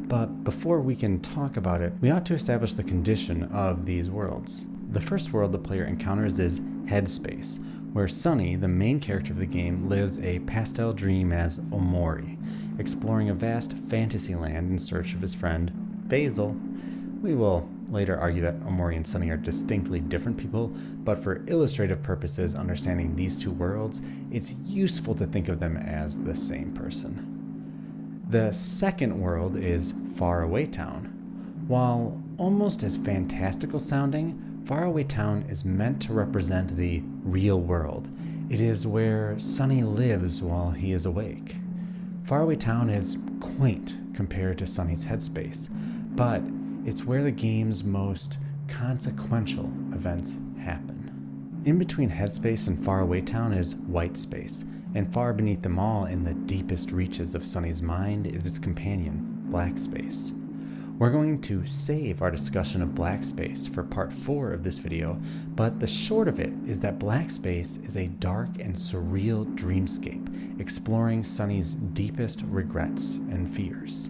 But before we can talk about it, we ought to establish the condition of these worlds. The first world the player encounters is Headspace, where Sunny, the main character of the game, lives a pastel dream as Omori, exploring a vast fantasy land in search of his friend, Basil. We will later argue that Omori and Sunny are distinctly different people, but for illustrative purposes, understanding these two worlds, it's useful to think of them as the same person. The second world is Faraway Town. While almost as fantastical sounding, Faraway Town is meant to represent the real world. It is where Sunny lives while he is awake. Faraway Town is quaint compared to Sunny's Headspace, but it's where the game's most consequential events happen. In between Headspace and Faraway Town is White Space, and far beneath them all, in the deepest reaches of Sunny's mind, is its companion, Black Space. We're going to save our discussion of Black Space for part 4 of this video, but the short of it is that Black Space is a dark and surreal dreamscape, exploring Sunny's deepest regrets and fears.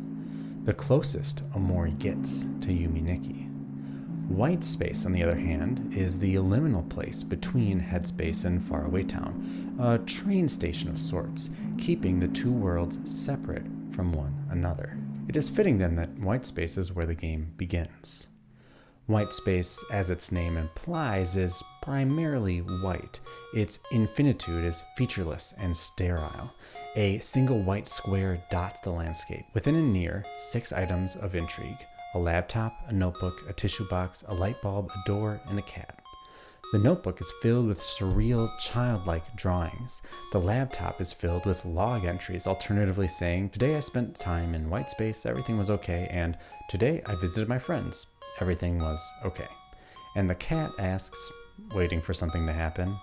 The closest Omori gets to Yumi Nikki. White Space, on the other hand, is the liminal place between Headspace and Faraway Town, a train station of sorts, keeping the two worlds separate from one another. It is fitting then that White Space is where the game begins. White Space, as its name implies, is primarily white. Its infinitude is featureless and sterile. A single white square dots the landscape. Within and near, 6 items of intrigue: a laptop, a notebook, a tissue box, a light bulb, a door, and a cat. The notebook is filled with surreal, childlike drawings. The laptop is filled with log entries, alternatively saying, "Today I spent time in White Space, everything was okay," and "Today I visited my friends, everything was okay." And the cat asks, waiting for something to happen.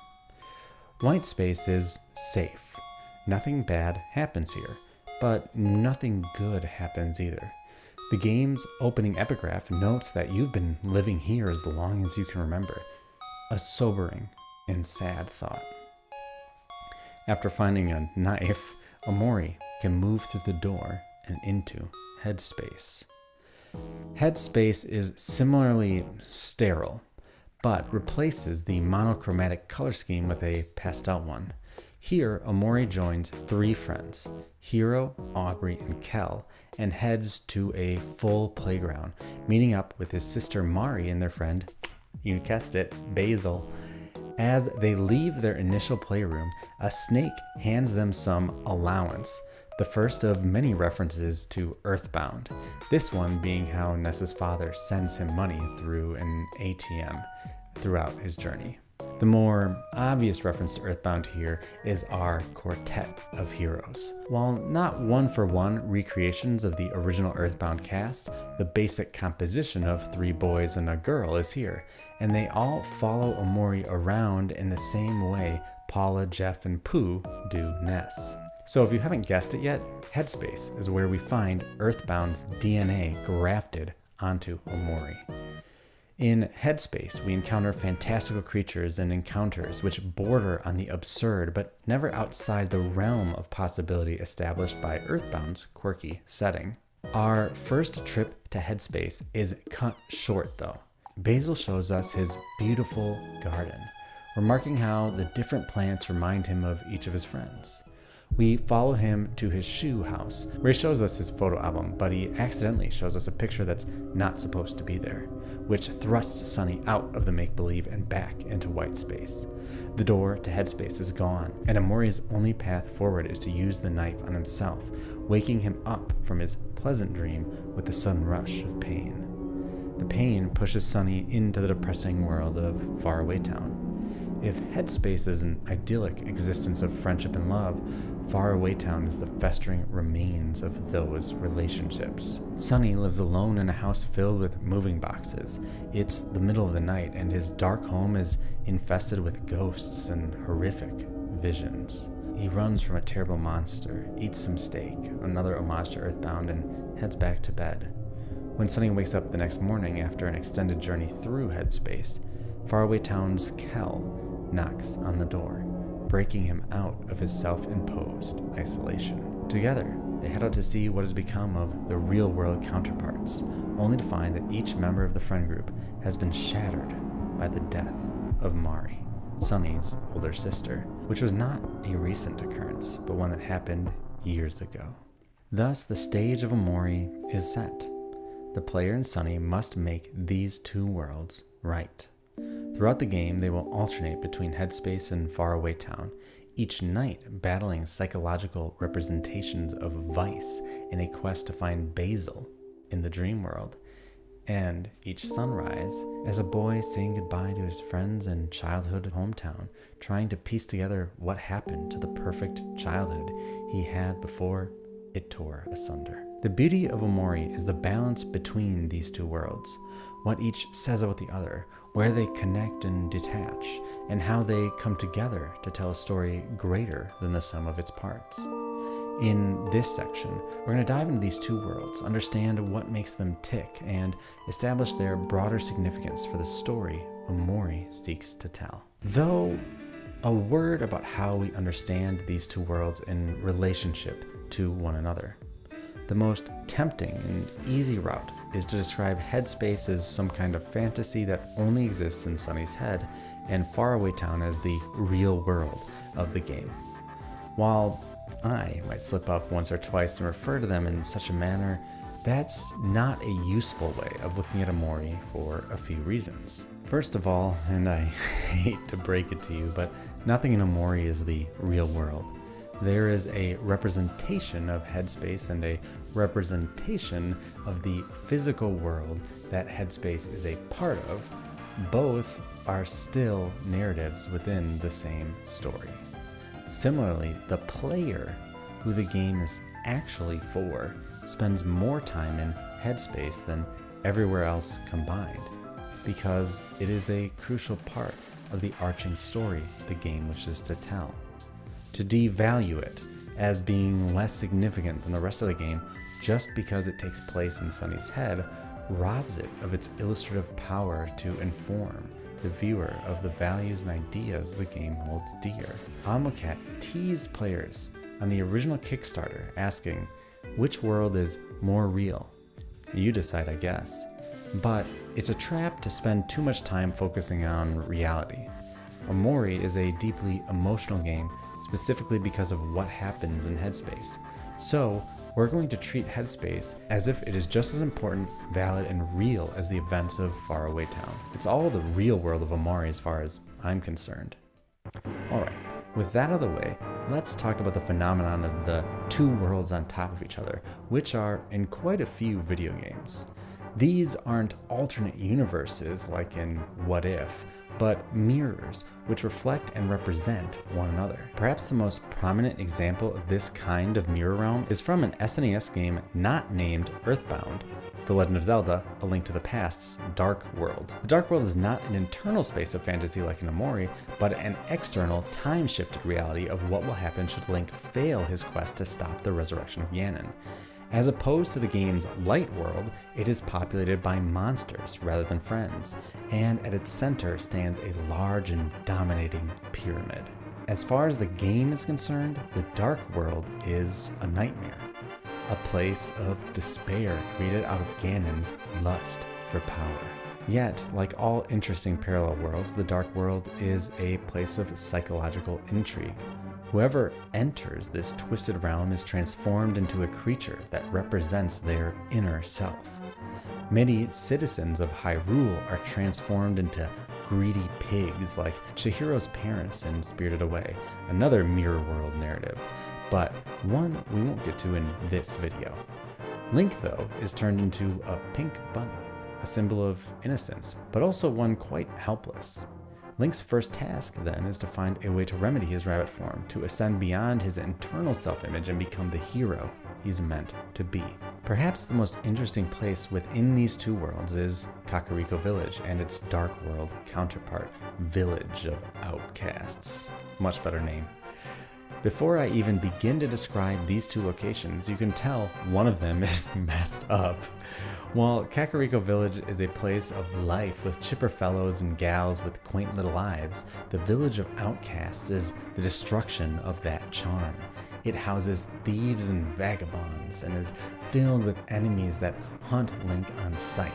White Space is safe. Nothing bad happens here, but nothing good happens either. The game's opening epigraph notes that you've been living here as long as you can remember. A sobering and sad thought. After finding a knife, Omori can move through the door and into Headspace. Headspace is similarly sterile, but replaces the monochromatic color scheme with a pastel one. Here, Omori joins 3 friends, Hiro, Aubrey, and Kel, and heads to a full playground, meeting up with his sister Mari and their friend, you guessed it, Basil. As they leave their initial playroom, a snake hands them some allowance, the first of many references to Earthbound, this one being how Ness's father sends him money through an ATM throughout his journey. The more obvious reference to Earthbound here is our quartet of heroes. While not one-for-one recreations of the original Earthbound cast, the basic composition of 3 boys and a girl is here, and they all follow Omori around in the same way Paula, Jeff, and Pooh do Ness. So if you haven't guessed it yet, Headspace is where we find Earthbound's DNA grafted onto Omori. In Headspace, we encounter fantastical creatures and encounters which border on the absurd, but never outside the realm of possibility established by Earthbound's quirky setting. Our first trip to Headspace is cut short though. Basil shows us his beautiful garden, remarking how the different plants remind him of each of his friends. We follow him to his shoe house, where he shows us his photo album, but he accidentally shows us a picture that's not supposed to be there, which thrusts Sunny out of the make-believe and back into White Space. The door to Headspace is gone, and Omori's only path forward is to use the knife on himself, waking him up from his pleasant dream with a sudden rush of pain. The pain pushes Sunny into the depressing world of Faraway Town. If Headspace is an idyllic existence of friendship and love, Faraway Town is the festering remains of those relationships. Sunny lives alone in a house filled with moving boxes. It's the middle of the night, and his dark home is infested with ghosts and horrific visions. He runs from a terrible monster, eats some steak, another homage to Earthbound, and heads back to bed. When Sunny wakes up the next morning after an extended journey through Headspace, Faraway Town's Kel knocks on the door, breaking him out of his self-imposed isolation. Together, they head out to see what has become of their real-world counterparts, only to find that each member of the friend group has been shattered by the death of Mari, Sunny's older sister, which was not a recent occurrence, but one that happened years ago. Thus, the stage of Omori is set. The player and Sunny must make these two worlds right. Throughout the game, they will alternate between Headspace and Faraway Town, each night battling psychological representations of vice in a quest to find Basil in the dream world, and each sunrise as a boy saying goodbye to his friends and childhood hometown, trying to piece together what happened to the perfect childhood he had before it tore asunder. The beauty of Omori is the balance between these two worlds, what each says about the other, where they connect and detach, and how they come together to tell a story greater than the sum of its parts. In this section, we're going to dive into these two worlds, understand what makes them tick, and establish their broader significance for the story Omori seeks to tell. Though, a word about how we understand these two worlds in relationship to one another. The most tempting and easy route is to describe Headspace as some kind of fantasy that only exists in Sunny's head, and Faraway Town as the real world of the game. While I might slip up once or twice and refer to them in such a manner, that's not a useful way of looking at Omori for a few reasons. First of all, and I hate to break it to you, but nothing in Omori is the real world. There is a representation of Headspace and a representation of the physical world that Headspace is a part of. Both are still narratives within the same story. Similarly, the player, who the game is actually for, spends more time in Headspace than everywhere else combined, because it is a crucial part of the arching story the game wishes to tell. To devalue it as being less significant than the rest of the game just because it takes place in Sunny's head robs it of its illustrative power to inform the viewer of the values and ideas the game holds dear. Amocat teased players on the original Kickstarter asking, which world is more real? You decide, I guess. But it's a trap to spend too much time focusing on reality. Omori is a deeply emotional game specifically because of what happens in Headspace. So, we're going to treat Headspace as if it is just as important, valid, and real as the events of Faraway Town. It's all the real world of Omori as far as I'm concerned. Alright, with that out of the way, let's talk about the phenomenon of the two worlds on top of each other, which are in quite a few video games. These aren't alternate universes like in What If, but mirrors which reflect and represent one another. Perhaps the most prominent example of this kind of mirror realm is from an SNES game not named Earthbound, The Legend of Zelda: A Link to the Past's Dark World. The Dark World is not an internal space of fantasy like in Omori, but an external, time-shifted reality of what will happen should Link fail his quest to stop the resurrection of Ganon. As opposed to the game's light world, it is populated by monsters rather than friends, and at its center stands a large and dominating pyramid. As far as the game is concerned, the Dark World is a nightmare, a place of despair created out of Ganon's lust for power. Yet, like all interesting parallel worlds, the Dark World is a place of psychological intrigue. Whoever enters this twisted realm is transformed into a creature that represents their inner self. Many citizens of Hyrule are transformed into greedy pigs like Chihiro's parents in Spirited Away, another mirror world narrative, but one we won't get to in this video. Link, though, is turned into a pink bunny, a symbol of innocence, but also one quite helpless. Link's first task, then, is to find a way to remedy his rabbit form, to ascend beyond his internal self-image and become the hero he's meant to be. Perhaps the most interesting place within these two worlds is Kakariko Village and its Dark World counterpart, Village of Outcasts. Much better name. Before I even begin to describe these two locations, you can tell one of them is messed up. While Kakariko Village is a place of life with chipper fellows and gals with quaint little lives, the Village of Outcasts is the destruction of that charm. It houses thieves and vagabonds and is filled with enemies that hunt Link on sight.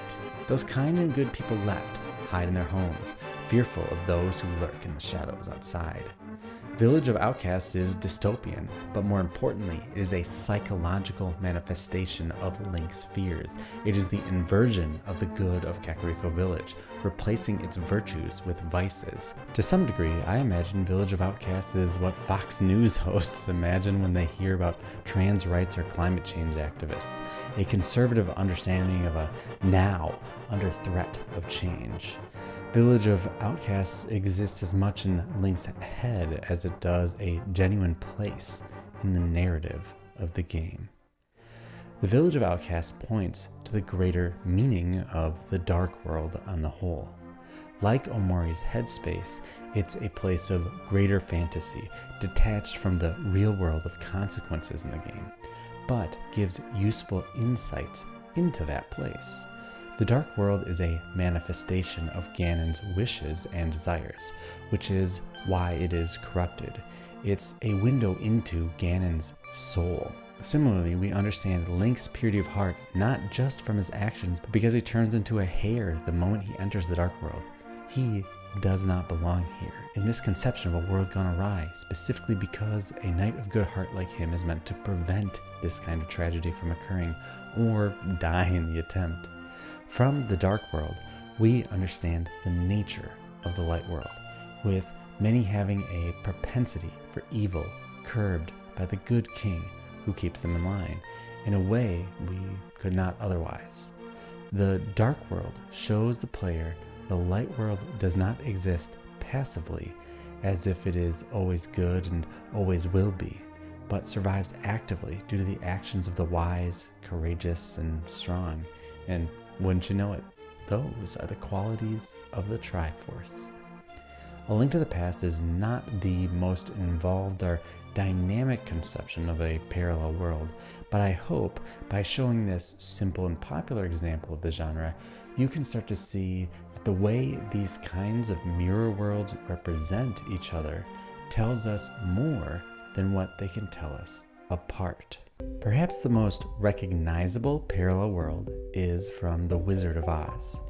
Those kind and good people left hide in their homes, fearful of those who lurk in the shadows outside. Village of Outcasts is dystopian, but more importantly, it is a psychological manifestation of Link's fears. It is the inversion of the good of Kakariko Village, replacing its virtues with vices. To some degree, I imagine Village of Outcasts is what Fox News hosts imagine when they hear about trans rights or climate change activists, a conservative understanding of a now under threat of change. Village of Outcasts exists as much in Link's head as it does a genuine place in the narrative of the game. The Village of Outcasts points to the greater meaning of the Dark World on the whole. Like Omori's headspace, it's a place of greater fantasy, detached from the real world of consequences in the game, but gives useful insights into that place. The Dark World is a manifestation of Ganon's wishes and desires, which is why it is corrupted. It's a window into Ganon's soul. Similarly, we understand Link's purity of heart not just from his actions, but because he turns into a hare the moment he enters the Dark World. He does not belong here. In this conception of a world gone awry, specifically because a knight of good heart like him is meant to prevent this kind of tragedy from occurring, or die in the attempt. From the Dark World, we understand the nature of the Light World, with many having a propensity for evil curbed by the good king who keeps them in line, in a way we could not otherwise. The Dark World shows the player the Light World does not exist passively, as if it is always good and always will be, but survives actively due to the actions of the wise, courageous, and strong. And wouldn't you know it, those are the qualities of the Triforce. A Link to the Past is not the most involved or dynamic conception of a parallel world, but I hope by showing this simple and popular example of the genre, you can start to see that the way these kinds of mirror worlds represent each other tells us more than what they can tell us apart. Perhaps the most recognizable parallel world is from The Wizard of Oz.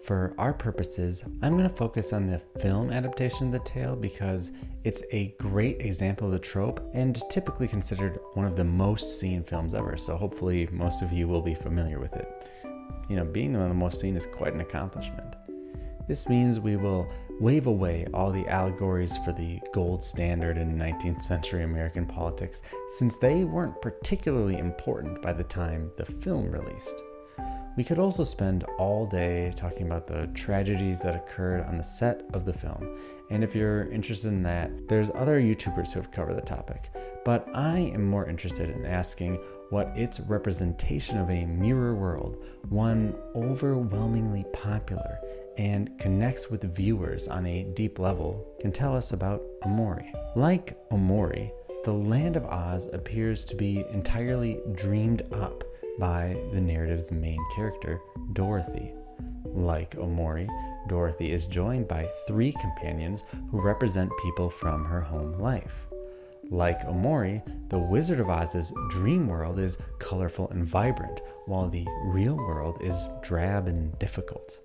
For our purposes, I'm going to focus on the film adaptation of the tale because it's a great example of the trope and typically considered one of the most seen films ever, so hopefully most of you will be familiar with it. Being one of the most seen is quite an accomplishment. This means we will wave away all the allegories for the gold standard in 19th century American politics, since they weren't particularly important by the time the film released. We could also spend all day talking about the tragedies that occurred on the set of the film, and if you're interested in that, there's other YouTubers who have covered the topic, but I am more interested in asking what its representation of a mirror world, one overwhelmingly popular and connects with viewers on a deep level, can tell us about Omori. Like Omori, the Land of Oz appears to be entirely dreamed up by the narrative's main character, Dorothy. Like Omori, Dorothy is joined by 3 companions who represent people from her home life. Like Omori, the Wizard of Oz's dream world is colorful and vibrant, while the real world is drab and difficult.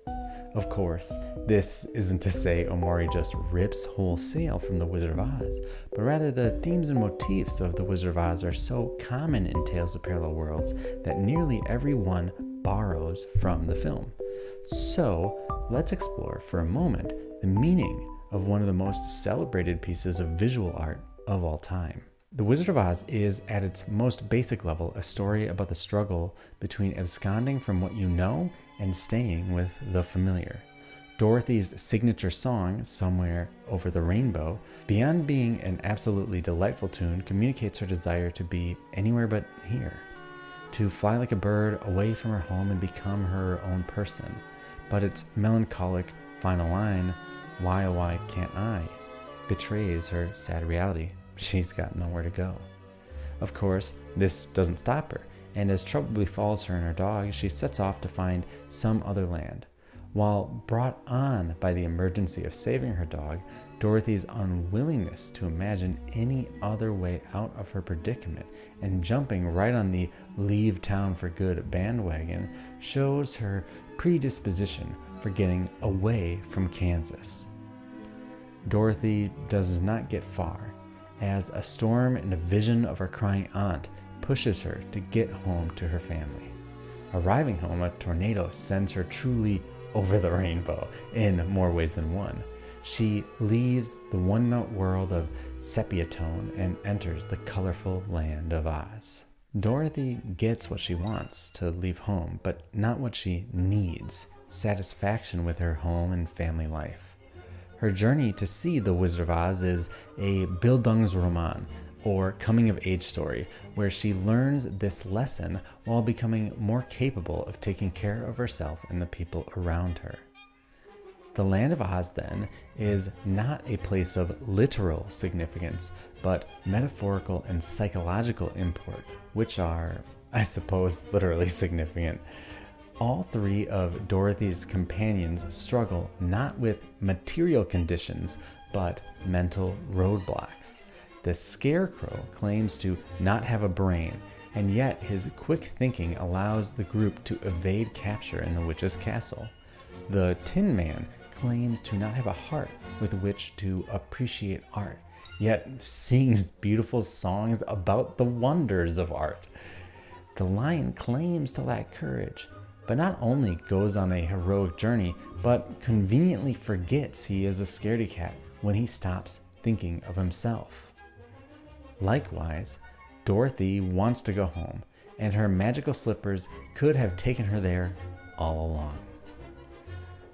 Of course, this isn't to say Omori just rips wholesale from the Wizard of Oz, but rather the themes and motifs of the Wizard of Oz are so common in Tales of Parallel Worlds that nearly everyone borrows from the film. So, let's explore for a moment the meaning of one of the most celebrated pieces of visual art of all time. The Wizard of Oz is, at its most basic level, a story about the struggle between absconding from what you know and staying with the familiar. Dorothy's signature song, Somewhere Over the Rainbow, beyond being an absolutely delightful tune, communicates her desire to be anywhere but here, to fly like a bird away from her home and become her own person. But its melancholic final line, "Why, oh why can't I?" betrays her sad reality. She's got nowhere to go. Of course, this doesn't stop her, and as trouble befalls her and her dog, she sets off to find some other land. While brought on by the emergency of saving her dog, Dorothy's unwillingness to imagine any other way out of her predicament and jumping right on the leave town for good bandwagon shows her predisposition for getting away from Kansas. Dorothy does not get far, as a storm and a vision of her crying aunt pushes her to get home to her family. Arriving home, a tornado sends her truly over the rainbow in more ways than one. She leaves the one-note world of sepia tone and enters the colorful land of Oz. Dorothy gets what she wants to leave home, but not what she needs, satisfaction with her home and family life. Her journey to see the Wizard of Oz is a Bildungsroman, or coming-of-age story, where she learns this lesson while becoming more capable of taking care of herself and the people around her. The Land of Oz, then, is not a place of literal significance, but metaphorical and psychological import, which are, I suppose, literally significant. All three of Dorothy's companions struggle not with material conditions, but mental roadblocks. The Scarecrow claims to not have a brain, and yet his quick thinking allows the group to evade capture in the witch's castle. The Tin Man claims to not have a heart with which to appreciate art, yet sings beautiful songs about the wonders of art. The Lion claims to lack courage, but not only goes on a heroic journey, but conveniently forgets he is a scaredy cat when he stops thinking of himself. Likewise, Dorothy wants to go home, and her magical slippers could have taken her there all along.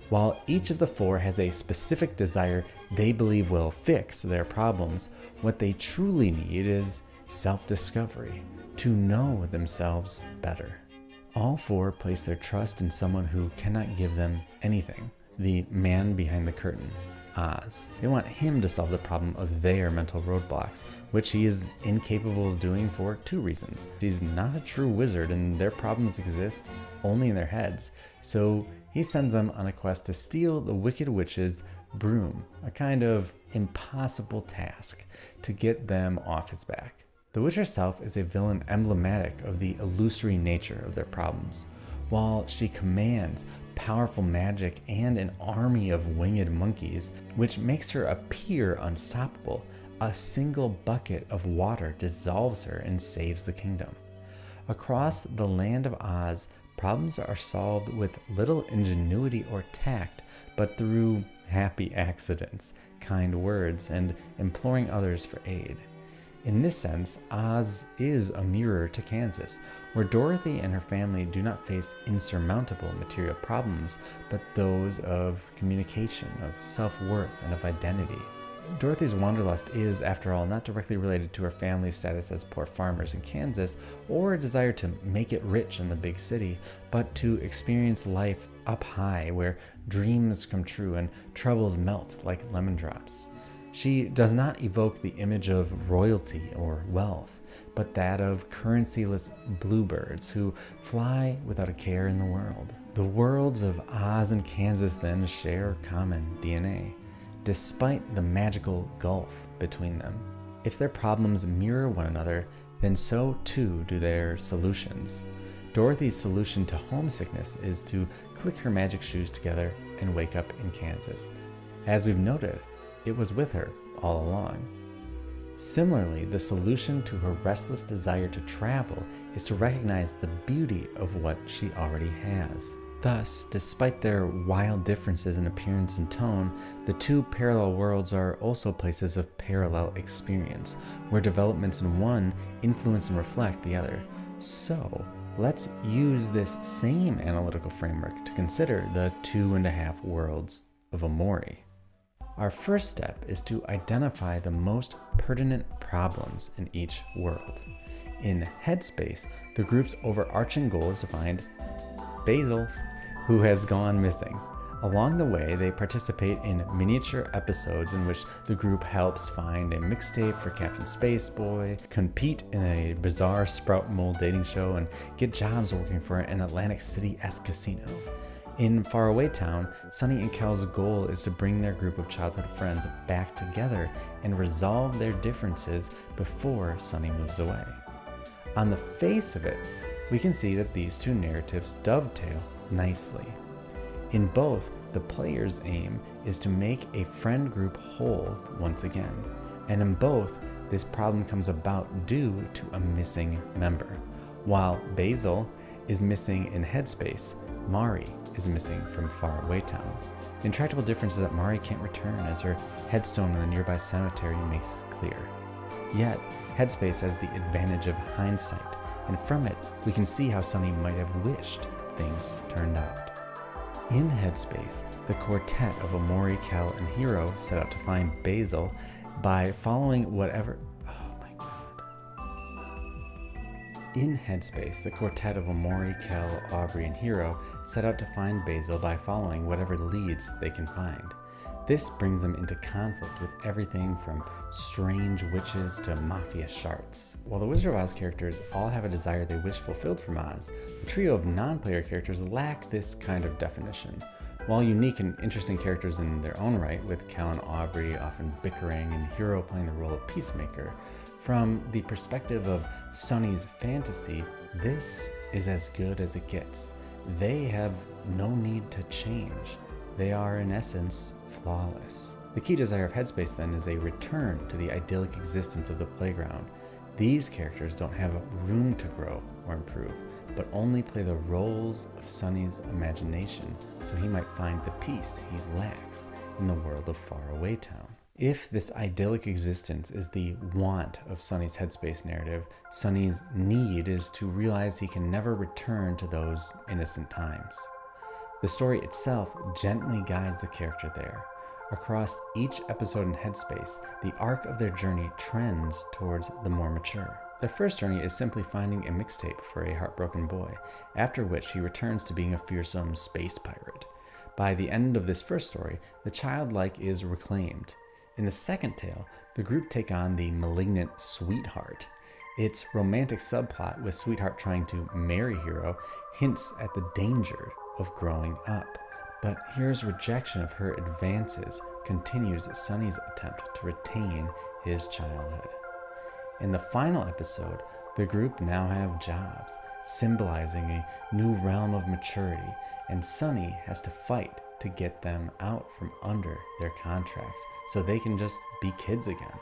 While each of the four has a specific desire they believe will fix their problems, what they truly need is self-discovery, to know themselves better. All four place their trust in someone who cannot give them anything, the man behind the curtain, Oz. They want him to solve the problem of their mental roadblocks, which he is incapable of doing for two reasons. He's not a true wizard and their problems exist only in their heads, so he sends them on a quest to steal the Wicked Witch's broom, a kind of impossible task to get them off his back. The witch herself is a villain emblematic of the illusory nature of their problems. While she commands powerful magic and an army of winged monkeys, which makes her appear unstoppable, a single bucket of water dissolves her and saves the kingdom. Across the Land of Oz, problems are solved with little ingenuity or tact, but through happy accidents, kind words, and imploring others for aid. In this sense, Oz is a mirror to Kansas, where Dorothy and her family do not face insurmountable material problems, but those of communication, of self-worth, and of identity. Dorothy's wanderlust is, after all, not directly related to her family's status as poor farmers in Kansas or a desire to make it rich in the big city, but to experience life up high where dreams come true and troubles melt like lemon drops. She does not evoke the image of royalty or wealth, but that of currencyless bluebirds who fly without a care in the world. The worlds of Oz and Kansas then share common DNA, despite the magical gulf between them. If their problems mirror one another, then so too do their solutions. Dorothy's solution to homesickness is to click her magic shoes together and wake up in Kansas. As we've noted, it was with her all along. Similarly, the solution to her restless desire to travel is to recognize the beauty of what she already has. Thus, despite their wild differences in appearance and tone, the two parallel worlds are also places of parallel experience, where developments in one influence and reflect the other. So, let's use this same analytical framework to consider the 2.5 worlds of Amori. Our first step is to identify the most pertinent problems in each world. In Headspace, the group's overarching goal is to find Basil, who has gone missing. Along the way, they participate in miniature episodes in which the group helps find a mixtape for Captain Spaceboy, compete in a bizarre sprout mold dating show, and get jobs working for an Atlantic City-esque casino. In Faraway Town, Sunny and Cal's goal is to bring their group of childhood friends back together and resolve their differences before Sunny moves away. On the face of it, we can see that these two narratives dovetail nicely. In both, the player's aim is to make a friend group whole once again, and in both, this problem comes about due to a missing member. While Basil is missing in Headspace, Mari is missing from Faraway Town. The intractable difference is that Mari can't return, as her headstone in the nearby cemetery makes clear. Yet, Headspace has the advantage of hindsight, and from it, we can see how Sunny might have wished things turned out. In Headspace, the quartet of Amori, Cal, and Hiro set out to find Basil by following whatever... In Headspace, the quartet of Amori, Kel, Aubrey, and Hiro set out to find Basil by following whatever leads they can find. This brings them into conflict with everything from strange witches to mafia sharks. While the Wizard of Oz characters all have a desire they wish fulfilled from Oz, the trio of non-player characters lack this kind of definition. While unique and interesting characters in their own right, with Cal and Aubrey often bickering and Hiro playing the role of peacemaker, from the perspective of Sunny's fantasy, this is as good as it gets. They have no need to change. They are, in essence, flawless. The key desire of Headspace, then, is a return to the idyllic existence of the playground. These characters don't have room to grow or improve, but only play the roles of Sunny's imagination, so he might find the peace he lacks in the world of Faraway Town. If this idyllic existence is the want of Sunny's Headspace narrative, Sunny's need is to realize he can never return to those innocent times. The story itself gently guides the character there. Across each episode in Headspace, the arc of their journey trends towards the more mature. Their first journey is simply finding a mixtape for a heartbroken boy, after which he returns to being a fearsome space pirate. By the end of this first story, the childlike is reclaimed. In the second tale, the group take on the malignant Sweetheart. Its romantic subplot with Sweetheart trying to marry Hiro hints at the danger of growing up. But Hiro's rejection of her advances continues Sunny's attempt to retain his childhood. In the final episode, the group now have jobs, symbolizing a new realm of maturity, and Sunny has to fight to get them out from under their contracts so they can just be kids again.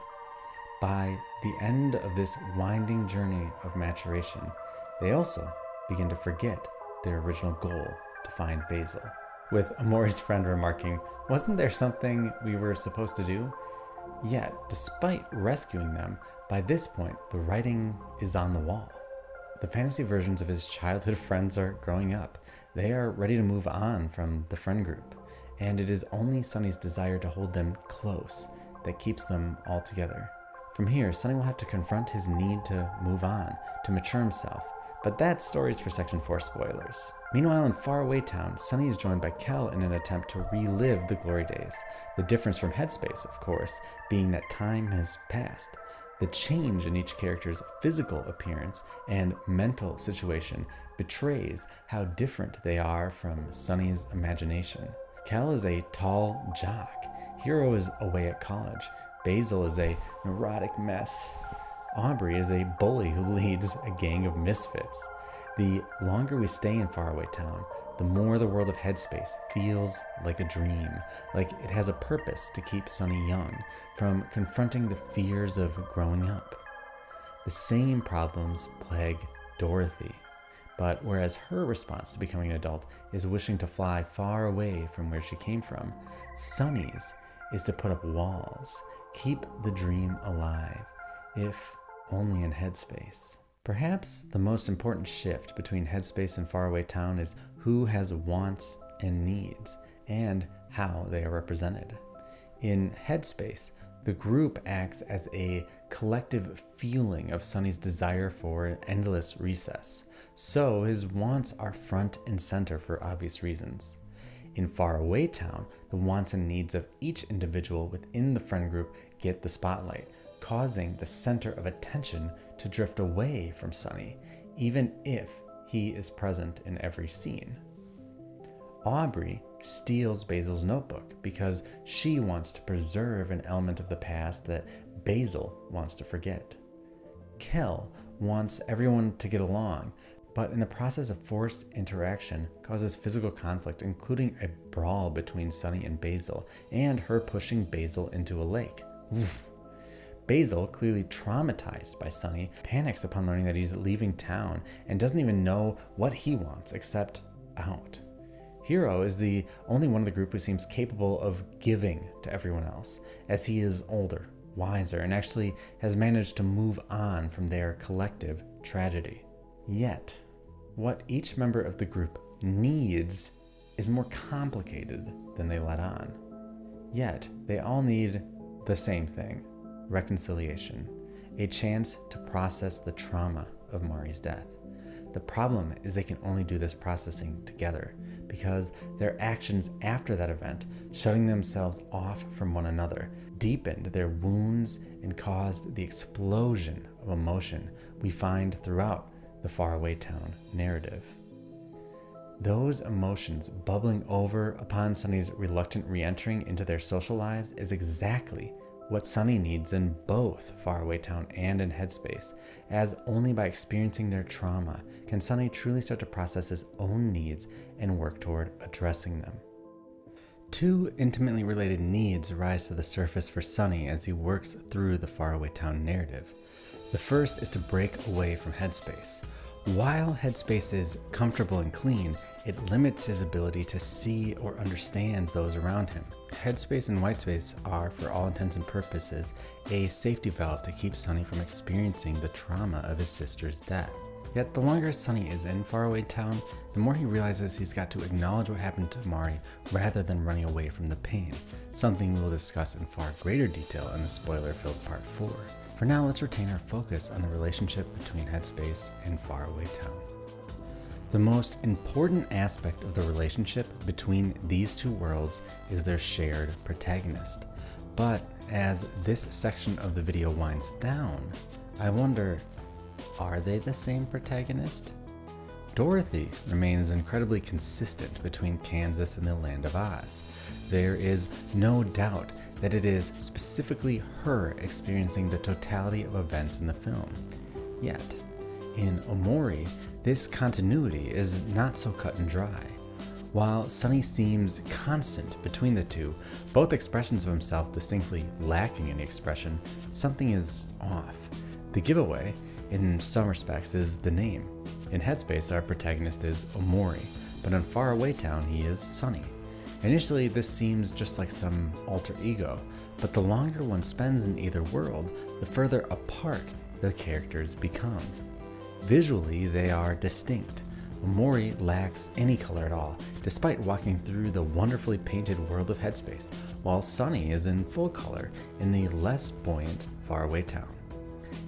By the end of this winding journey of maturation, they also begin to forget their original goal to find Basil, with Amori's friend remarking, "Wasn't there something we were supposed to do?" Yet, despite rescuing them, by this point the writing is on the wall. The fantasy versions of his childhood friends are growing up. They are ready to move on from the friend group, and it is only Sunny's desire to hold them close that keeps them all together. From here, Sunny will have to confront his need to move on, to mature himself, but that's stories for Section 4 spoilers. Meanwhile, in Faraway Town, Sunny is joined by Kel in an attempt to relive the glory days. The difference from Headspace, of course, being that time has passed. The change in each character's physical appearance and mental situation betrays how different they are from Sunny's imagination. Kel is a tall jock. Hiro is away at college. Basil is a neurotic mess. Aubrey is a bully who leads a gang of misfits. The longer we stay in Faraway Town, the more the world of Headspace feels like a dream, like it has a purpose to keep Sunny young from confronting the fears of growing up. The same problems plague Dorothy, but whereas her response to becoming an adult is wishing to fly far away from where she came from, Sunny's is to put up walls, keep the dream alive, if only in Headspace. Perhaps the most important shift between Headspace and Faraway Town is who has wants and needs, and how they are represented. In Headspace, the group acts as a collective feeling of Sunny's desire for an endless recess, so his wants are front and center for obvious reasons. In Faraway Town, the wants and needs of each individual within the friend group get the spotlight, causing the center of attention to drift away from Sunny, even if he is present in every scene. Aubrey steals Basil's notebook because she wants to preserve an element of the past that Basil wants to forget. Kel wants everyone to get along, but in the process of forced interaction causes physical conflict, including a brawl between Sunny and Basil, and her pushing Basil into a lake. Oof. Basil, clearly traumatized by Sunny, panics upon learning that he's leaving town and doesn't even know what he wants except out. Hero is the only one of the group who seems capable of giving to everyone else, as he is older, wiser, and actually has managed to move on from their collective tragedy. Yet, what each member of the group needs is more complicated than they let on. Yet, they all need the same thing: reconciliation, a chance to process the trauma of Mari's death. The problem is they can only do this processing together, because their actions after that event, shutting themselves off from one another, deepened their wounds and caused the explosion of emotion we find throughout the Faraway Town narrative. Those emotions bubbling over upon Sunny's reluctant re-entering into their social lives is exactly what Sunny needs in both Faraway Town and in Headspace, as only by experiencing their trauma can Sunny truly start to process his own needs and work toward addressing them. Two intimately related needs rise to the surface for Sunny as he works through the Faraway Town narrative. The first is to break away from Headspace. While Headspace is comfortable and clean, it limits his ability to see or understand those around him. Headspace and Whitespace are, for all intents and purposes, a safety valve to keep Sunny from experiencing the trauma of his sister's death. Yet the longer Sunny is in Faraway Town, the more he realizes he's got to acknowledge what happened to Mari rather than running away from the pain, something we will discuss in far greater detail in the spoiler-filled Part 4. For now, let's retain our focus on the relationship between Headspace and Faraway Town. The most important aspect of the relationship between these two worlds is their shared protagonist. But as this section of the video winds down, I wonder, are they the same protagonist? Dorothy remains incredibly consistent between Kansas and the Land of Oz. There is no doubt that it is specifically her experiencing the totality of events in the film. Yet, in Omori, this continuity is not so cut and dry. While Sunny seems constant between the two, both expressions of himself distinctly lacking any expression, something is off. The giveaway, in some respects, is the name. In Headspace, our protagonist is Omori, but in Faraway Town, he is Sunny. Initially, this seems just like some alter ego, but the longer one spends in either world, the further apart the characters become. Visually, they are distinct. Omori lacks any color at all, despite walking through the wonderfully painted world of Headspace, while Sunny is in full color in the less buoyant Faraway Town.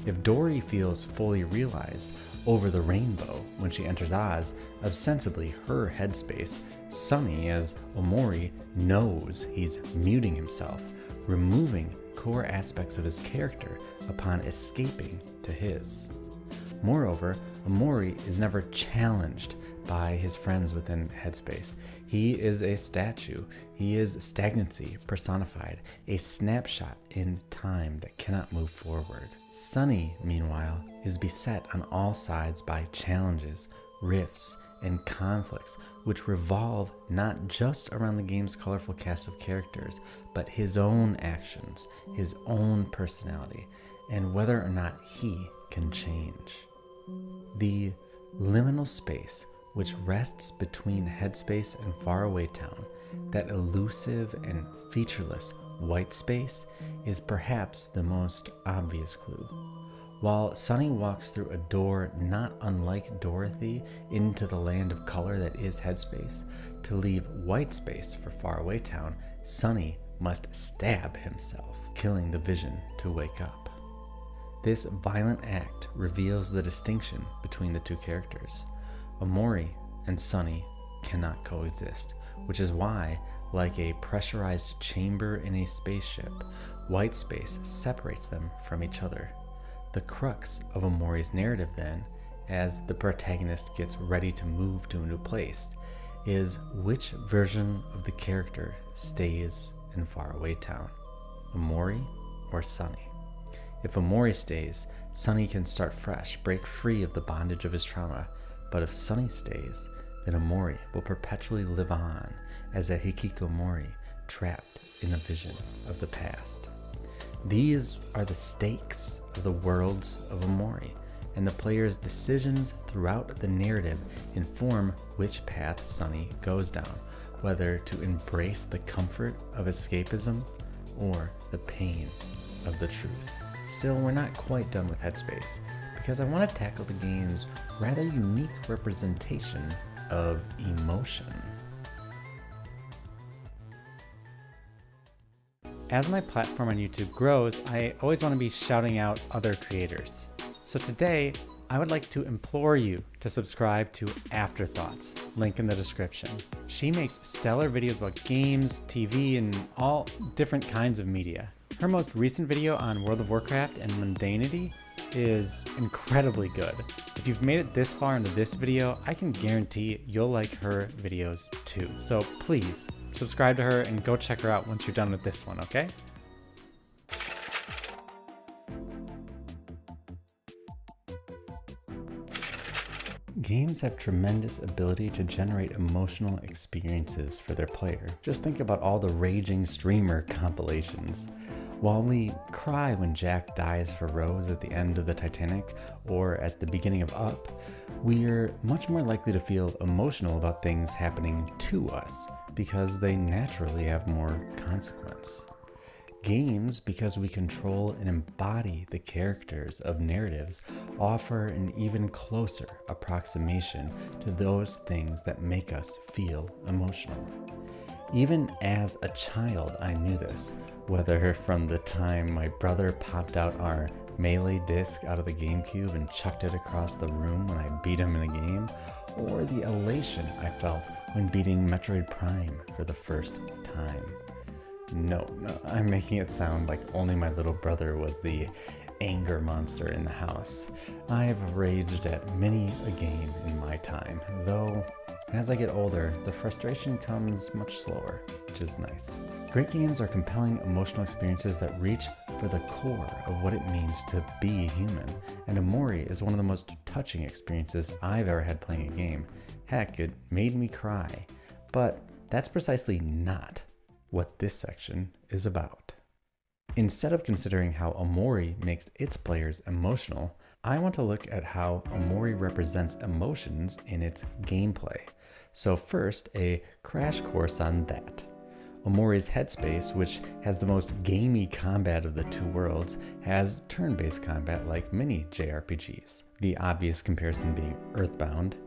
If Dory feels fully realized over the rainbow when she enters Oz, ostensibly her headspace, Sunny, as Omori, knows he's muting himself, removing core aspects of his character upon escaping to his. Moreover, Omori is never challenged by his friends within Headspace. He is a statue. He is stagnancy personified, a snapshot in time that cannot move forward. Sunny, meanwhile, is beset on all sides by challenges, rifts, and conflicts which revolve not just around the game's colorful cast of characters, but his own actions, his own personality, and whether or not he can change. The liminal space which rests between Headspace and Faraway Town, that elusive and featureless white space, is perhaps the most obvious clue. While Sunny walks through a door not unlike Dorothy into the land of color that is Headspace, to leave white space for Faraway Town, Sunny must stab himself, killing the vision to wake up. This violent act reveals the distinction between the two characters. Omori and Sunny cannot coexist, which is why, like a pressurized chamber in a spaceship, white space separates them from each other. The crux of Omori's narrative, then, as the protagonist gets ready to move to a new place, is which version of the character stays in Faraway Town, Omori or Sunny. If Omori stays, Sunny can start fresh, break free of the bondage of his trauma. But if Sunny stays, then Omori will perpetually live on as a hikikomori trapped in a vision of the past. These are the stakes of the worlds of Omori, and the player's decisions throughout the narrative inform which path Sunny goes down, whether to embrace the comfort of escapism or the pain of the truth. Still, we're not quite done with Headspace, because I want to tackle the game's rather unique representation of emotion. As my platform on YouTube grows, I always want to be shouting out other creators. So today, I would like to implore you to subscribe to Afterthoughts, link in the description. She makes stellar videos about games, TV, and all different kinds of media. Her most recent video on World of Warcraft and mundanity is incredibly good. If you've made it this far into this video, I can guarantee you'll like her videos too. So please subscribe to her and go check her out once you're done with this one, okay? Games have tremendous ability to generate emotional experiences for their player. Just think about all the raging streamer compilations. While we cry when Jack dies for Rose at the end of the Titanic or at the beginning of Up, we're much more likely to feel emotional about things happening to us because they naturally have more consequence. Games, because we control and embody the characters of narratives, offer an even closer approximation to those things that make us feel emotional. Even as a child, I knew this, whether from the time my brother popped out our Melee disc out of the GameCube and chucked it across the room when I beat him in a game, or the elation I felt when beating Metroid Prime for the first time. No, I'm making it sound like only my little brother was the anger monster in the house. I've raged at many a game in my time, though as I get older, the frustration comes much slower, which is nice. Great games are compelling emotional experiences that reach for the core of what it means to be human, and Omori is one of the most touching experiences I've ever had playing a game. Heck, it made me cry. But that's precisely not what this section is about. Instead of considering how Omori makes its players emotional, I want to look at how Omori represents emotions in its gameplay. So first, a crash course on that. Omori's Headspace, which has the most gamey combat of the two worlds, has turn-based combat like many JRPGs, the obvious comparison being Earthbound.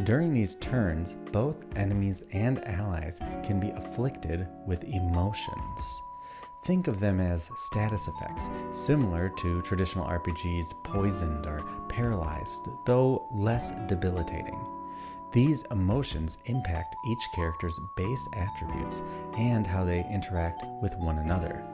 During these turns, both enemies and allies can be afflicted with emotions. Think of them as status effects, similar to traditional RPGs poisoned or paralyzed, though less debilitating. These emotions impact each character's base attributes and how they interact with one another.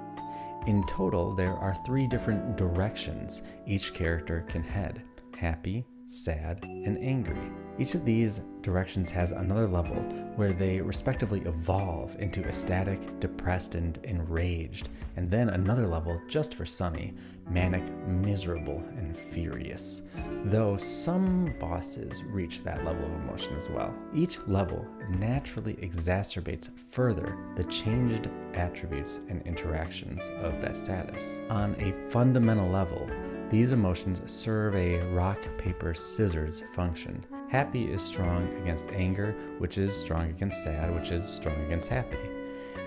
In total, there are 3 different directions each character can head: happy, sad, and angry. Each of these directions has another level where they respectively evolve into ecstatic, depressed, and enraged, and then another level just for Sunny, manic, miserable, and furious. Though some bosses reach that level of emotion as well. Each level naturally exacerbates further the changed attributes and interactions of that status. On a fundamental level, these emotions serve a rock, paper, scissors function. Happy is strong against anger, which is strong against sad, which is strong against happy.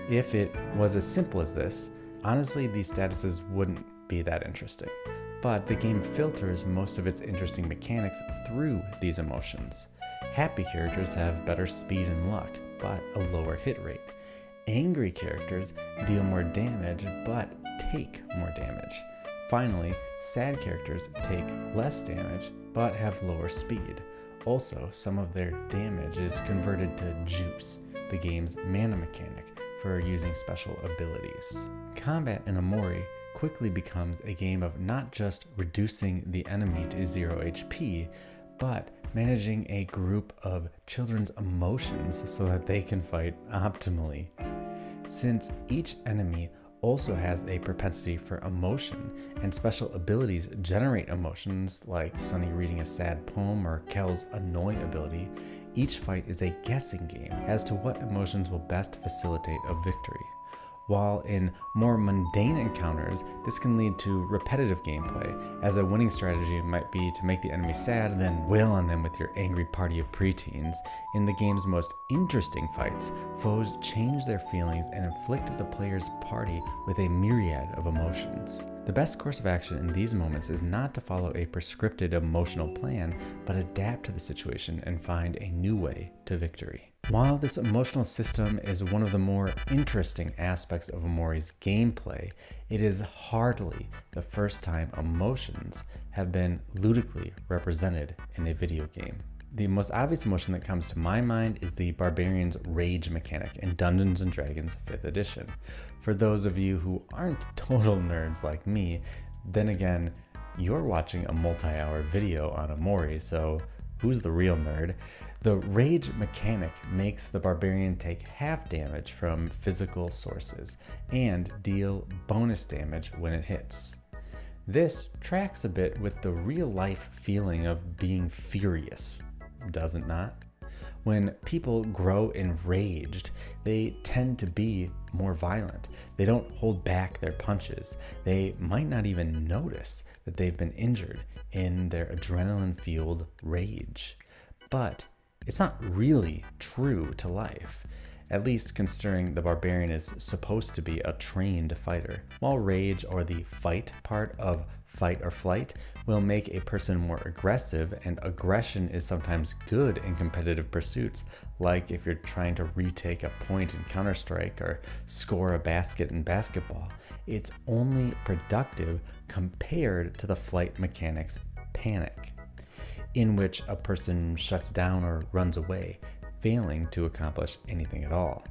If it was as simple as this, honestly, these statuses wouldn't be that interesting. But the game filters most of its interesting mechanics through these emotions. Happy characters have better speed and luck, but a lower hit rate. Angry characters deal more damage, but take more damage. Finally, sad characters take less damage, but have lower speed. Also, some of their damage is converted to juice, the game's mana mechanic for using special abilities. Combat in Omori quickly becomes a game of not just reducing the enemy to 0 HP, but managing a group of children's emotions so that they can fight optimally. Since each enemy also has a propensity for emotion, and special abilities generate emotions like Sunny reading a sad poem or Kel's annoy ability, each fight is a guessing game as to what emotions will best facilitate a victory. While in more mundane encounters, this can lead to repetitive gameplay, as a winning strategy might be to make the enemy sad, then wail on them with your angry party of preteens. In the game's most interesting fights, foes change their feelings and inflict the player's party with a myriad of emotions. The best course of action in these moments is not to follow a prescripted emotional plan, but adapt to the situation and find a new way to victory. While this emotional system is one of the more interesting aspects of Omori's gameplay, it is hardly the first time emotions have been ludicrously represented in a video game. The most obvious emotion that comes to my mind is the Barbarian's Rage mechanic in Dungeons & Dragons 5th edition. For those of you who aren't total nerds like me, then again, you're watching a multi-hour video on Omori, so who's the real nerd? The Rage mechanic makes the Barbarian take half damage from physical sources and deal bonus damage when it hits. This tracks a bit with the real-life feeling of being furious, does it not? When people grow enraged, they tend to be more violent. They don't hold back their punches. They might not even notice that they've been injured in their adrenaline-fueled rage. But it's not really true to life, at least considering the Barbarian is supposed to be a trained fighter. While rage, or the fight part of fight or flight, will make a person more aggressive, and aggression is sometimes good in competitive pursuits, like if you're trying to retake a point in Counter-Strike or score a basket in basketball, it's only productive compared to the flight mechanic's panic, in which a person shuts down or runs away, failing to accomplish anything at all.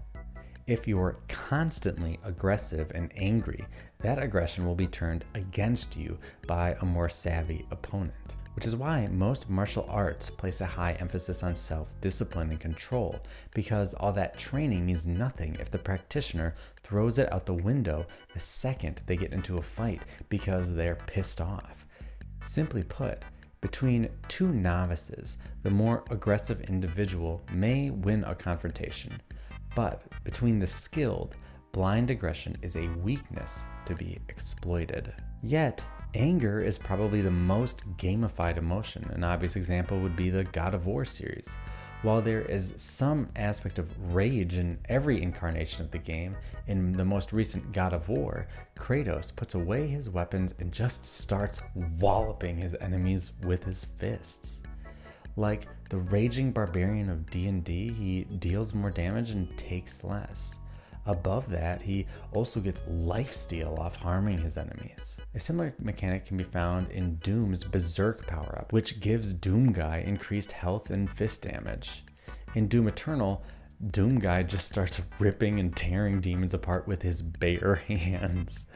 If you're constantly aggressive and angry, that aggression will be turned against you by a more savvy opponent, which is why most martial arts place a high emphasis on self-discipline and control, because all that training means nothing if the practitioner throws it out the window the second they get into a fight because they're pissed off. Simply put, between two novices, the more aggressive individual may win a confrontation, but between the skilled, blind aggression is a weakness to be exploited. Yet, anger is probably the most gamified emotion. An obvious example would be the God of War series. While there is some aspect of rage in every incarnation of the game, in the most recent God of War, Kratos puts away his weapons and just starts walloping his enemies with his fists. Like the raging barbarian of D&D, he deals more damage and takes less. Above that, he also gets lifesteal off harming his enemies. A similar mechanic can be found in Doom's Berserk power-up, which gives Doomguy increased health and fist damage. In Doom Eternal, Doomguy just starts ripping and tearing demons apart with his bare hands.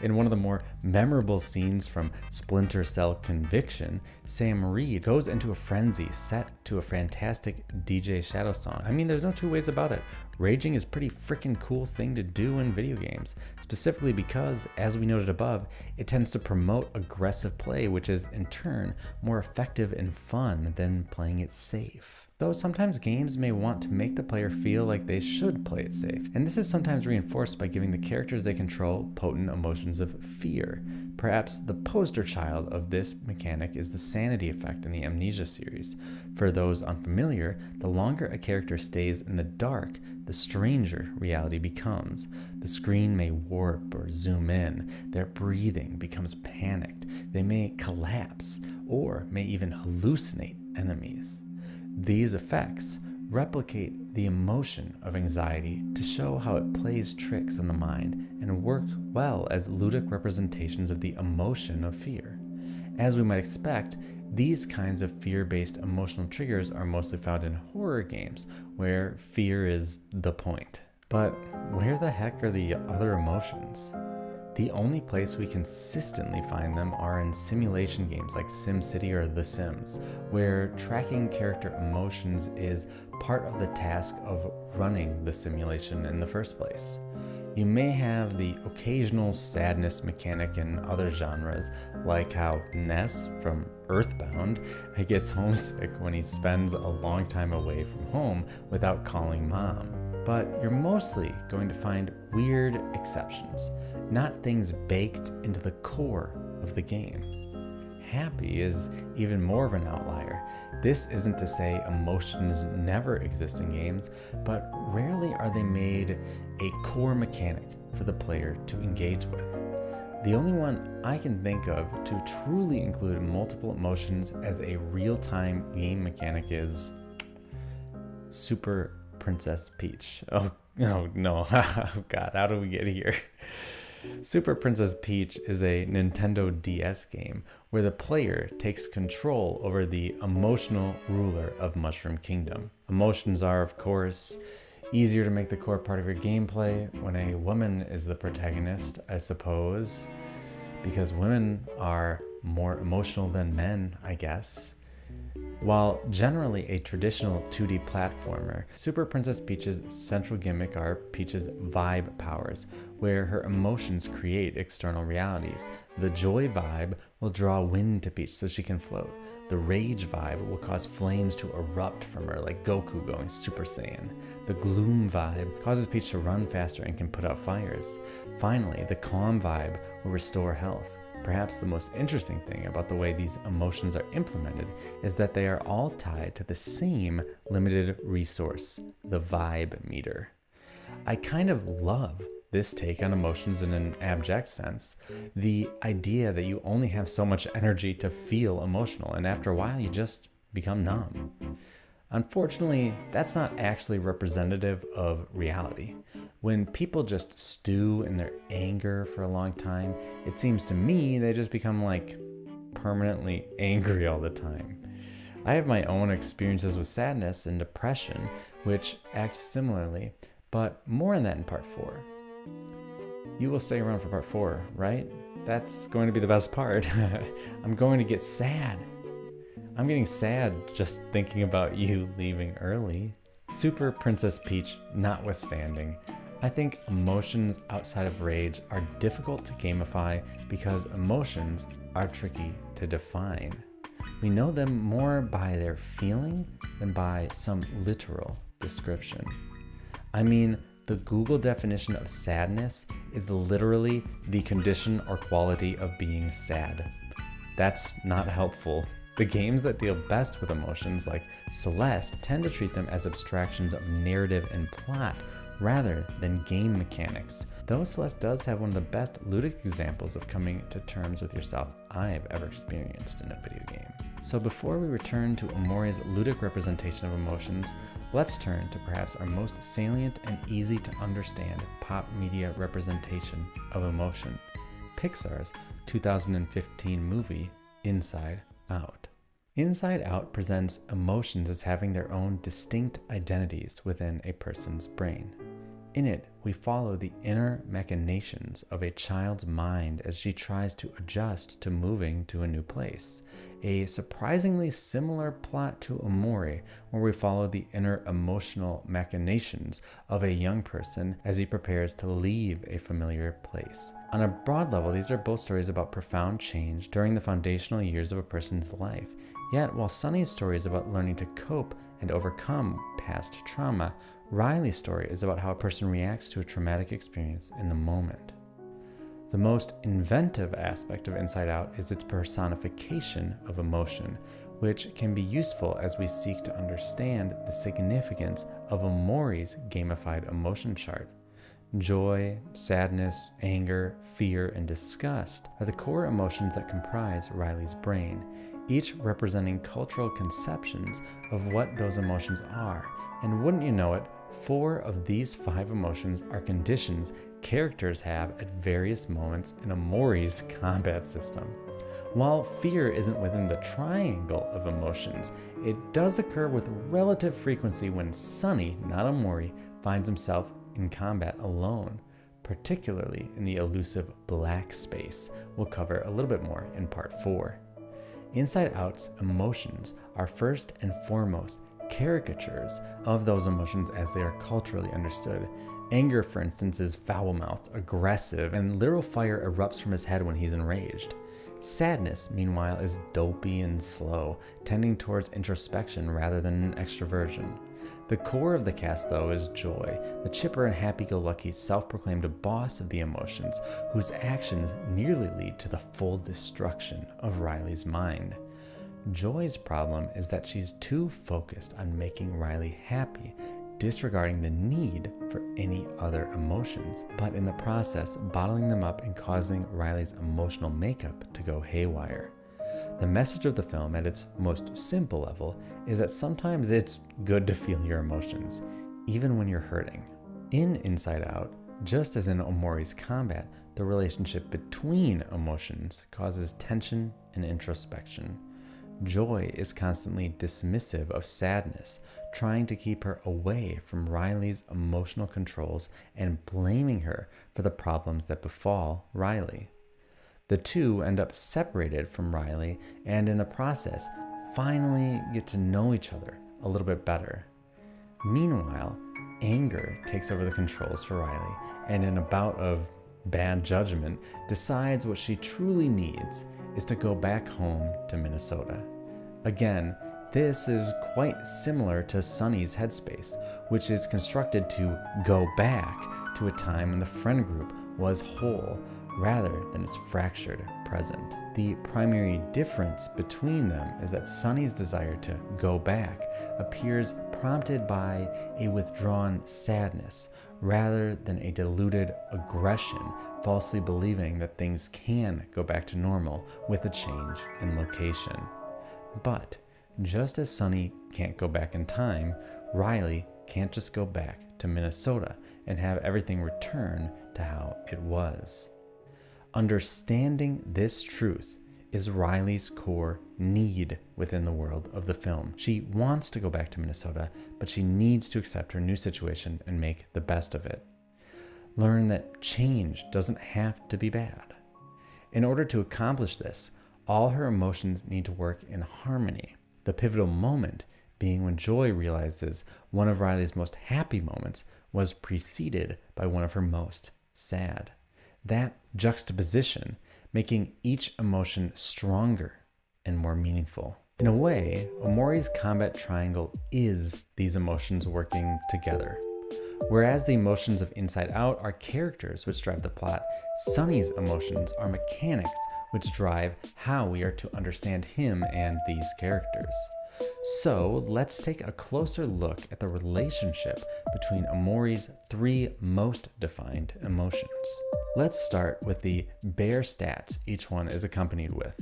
In one of the more memorable scenes from Splinter Cell Conviction, Sam Reed goes into a frenzy set to a fantastic DJ Shadow song. I mean, there's no two ways about it. Raging is a pretty freaking cool thing to do in video games, specifically because, as we noted above, it tends to promote aggressive play, which is in turn more effective and fun than playing it safe. Though sometimes games may want to make the player feel like they should play it safe, and this is sometimes reinforced by giving the characters they control potent emotions of fear. Perhaps the poster child of this mechanic is the sanity effect in the Amnesia series. For those unfamiliar, the longer a character stays in the dark, the stranger reality becomes. The screen may warp or zoom in, their breathing becomes panicked, they may collapse, or may even hallucinate enemies. These effects replicate the emotion of anxiety to show how it plays tricks on the mind and work well as ludic representations of the emotion of fear. As we might expect, these kinds of fear-based emotional triggers are mostly found in horror games, where fear is the point. But where the heck are the other emotions? The only place we consistently find them are in simulation games like SimCity or The Sims, where tracking character emotions is part of the task of running the simulation in the first place. You may have the occasional sadness mechanic in other genres, like how Ness from Earthbound gets homesick when he spends a long time away from home without calling mom. But you're mostly going to find weird exceptions, not things baked into the core of the game. Happy is even more of an outlier. This isn't to say emotions never exist in games, but rarely are they made a core mechanic for the player to engage with. The only one I can think of to truly include multiple emotions as a real-time game mechanic is Super Princess Peach. Oh no, oh god, how did we get here? Super Princess Peach is a Nintendo DS game where the player takes control over the emotional ruler of Mushroom Kingdom. Emotions are, of course, easier to make the core part of your gameplay when a woman is the protagonist, I suppose, because women are more emotional than men, I guess. While generally a traditional 2D platformer, Super Princess Peach's central gimmick are Peach's vibe powers, where her emotions create external realities. The joy vibe will draw wind to Peach so she can float. The rage vibe will cause flames to erupt from her like Goku going Super Saiyan. The gloom vibe causes Peach to run faster and can put out fires. Finally, the calm vibe will restore health. Perhaps the most interesting thing about the way these emotions are implemented is that they are all tied to the same limited resource, the vibe meter. I kind of love this take on emotions in an abject sense. The idea that you only have so much energy to feel emotional, and after a while you just become numb. Unfortunately, that's not actually representative of reality. When people just stew in their anger for a long time, it seems to me they just become like permanently angry all the time. I have my own experiences with sadness and depression, which act similarly, but more on that in part 4. You will stay around for part 4, right? That's going to be the best part. I'm going to get sad. I'm getting sad just thinking about you leaving early. Super Princess Peach notwithstanding, I think emotions outside of rage are difficult to gamify because emotions are tricky to define. We know them more by their feeling than by some literal description. I mean, the Google definition of sadness is literally the condition or quality of being sad. That's not helpful. The games that deal best with emotions, like Celeste, tend to treat them as abstractions of narrative and plot rather than game mechanics. Though Celeste does have one of the best ludic examples of coming to terms with yourself I've ever experienced in a video game. So before we return to Omori's ludic representation of emotions, let's turn to perhaps our most salient and easy to understand pop media representation of emotion, Pixar's 2015 movie, Inside Out. Inside Out presents emotions as having their own distinct identities within a person's brain. In it, we follow the inner machinations of a child's mind as she tries to adjust to moving to a new place. A surprisingly similar plot to Omori, where we follow the inner emotional machinations of a young person as he prepares to leave a familiar place. On a broad level, these are both stories about profound change during the foundational years of a person's life. Yet, while Sunny's story is about learning to cope and overcome past trauma, Riley's story is about how a person reacts to a traumatic experience in the moment. The most inventive aspect of Inside Out is its personification of emotion, which can be useful as we seek to understand the significance of Omori's gamified emotion chart. Joy, sadness, anger, fear, and disgust are the core emotions that comprise Riley's brain, each representing cultural conceptions of what those emotions are. And wouldn't you know it, 4 of these 5 emotions are conditions characters have at various moments in Omori's combat system. While fear isn't within the triangle of emotions, it does occur with relative frequency when Sunny, not Omori, finds himself in combat alone. particularly in the elusive black space we'll cover a little bit more in part 4. Inside Out's emotions are first and foremost caricatures of those emotions as they are culturally understood. Anger, for instance, is foul-mouthed, aggressive, and literal fire erupts from his head when he's enraged. Sadness, meanwhile, is dopey and slow, tending towards introspection rather than extroversion. The core of the cast, though, is Joy, the chipper and happy-go-lucky self-proclaimed boss of the emotions, whose actions nearly lead to the full destruction of Riley's mind. Joy's problem is that she's too focused on making Riley happy, disregarding the need for any other emotions, but in the process bottling them up and causing Riley's emotional makeup to go haywire. The message of the film at its most simple level is that sometimes it's good to feel your emotions, even when you're hurting. In Inside Out, just as in Omori's Combat, the relationship between emotions causes tension and introspection. Joy is constantly dismissive of sadness, trying to keep her away from Riley's emotional controls and blaming her for the problems that befall Riley. The two end up separated from Riley and in the process finally get to know each other a little bit better. Meanwhile, anger takes over the controls for Riley and in a bout of bad judgment decides what she truly needs is to go back home to Minnesota. Again, this is quite similar to Sunny's headspace, which is constructed to go back to a time when the friend group was whole rather than its fractured present. The primary difference between them is that Sunny's desire to go back appears prompted by a withdrawn sadness rather than a diluted aggression, falsely believing that things can go back to normal with a change in location. But just as Sunny can't go back in time, Riley can't just go back to Minnesota and have everything return to how it was. Understanding this truth is Riley's core need within the world of the film. She wants to go back to Minnesota, but she needs to accept her new situation and make the best of it. Learn that change doesn't have to be bad. In order to accomplish this, all her emotions need to work in harmony. The pivotal moment being when Joy realizes one of Riley's most happy moments was preceded by one of her most sad. That juxtaposition making each emotion stronger and more meaningful. In a way, Omori's combat triangle is these emotions working together. Whereas the emotions of Inside Out are characters which drive the plot, Sunny's emotions are mechanics which drive how we are to understand him and these characters. So let's take a closer look at the relationship between Omori's three most defined emotions. Let's start with the bare stats each one is accompanied with.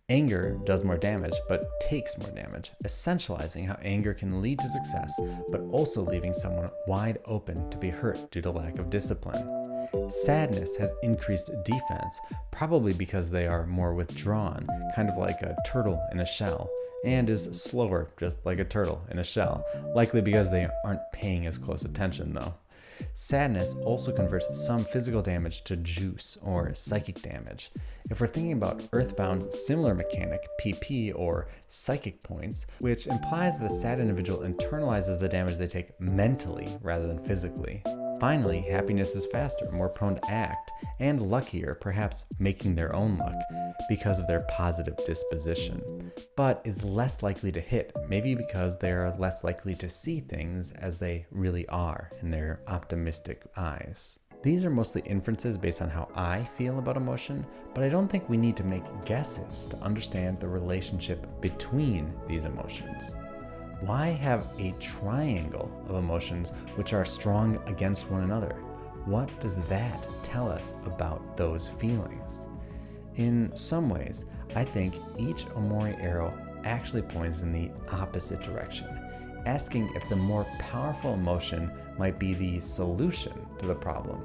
Anger does more damage, but takes more damage, essentializing how anger can lead to success, but also leaving someone wide open to be hurt due to lack of discipline. Sadness has increased defense, probably because they are more withdrawn, kind of like a turtle in a shell, and is slower, just like a turtle in a shell, likely because they aren't paying as close attention though. Sadness also converts some physical damage to juice or psychic damage. If we're thinking about Earthbound's similar mechanic, PP or psychic points, which implies that the sad individual internalizes the damage they take mentally rather than physically. Finally, happiness is faster, more prone to act, and luckier, perhaps making their own luck because of their positive disposition, but is less likely to hit, maybe because they are less likely to see things as they really are in their optimistic eyes. These are mostly inferences based on how I feel about emotion, but I don't think we need to make guesses to understand the relationship between these emotions. Why have a triangle of emotions which are strong against one another? What does that tell us about those feelings? In some ways, I think each Omori arrow actually points in the opposite direction, asking if the more powerful emotion might be the solution to the problem.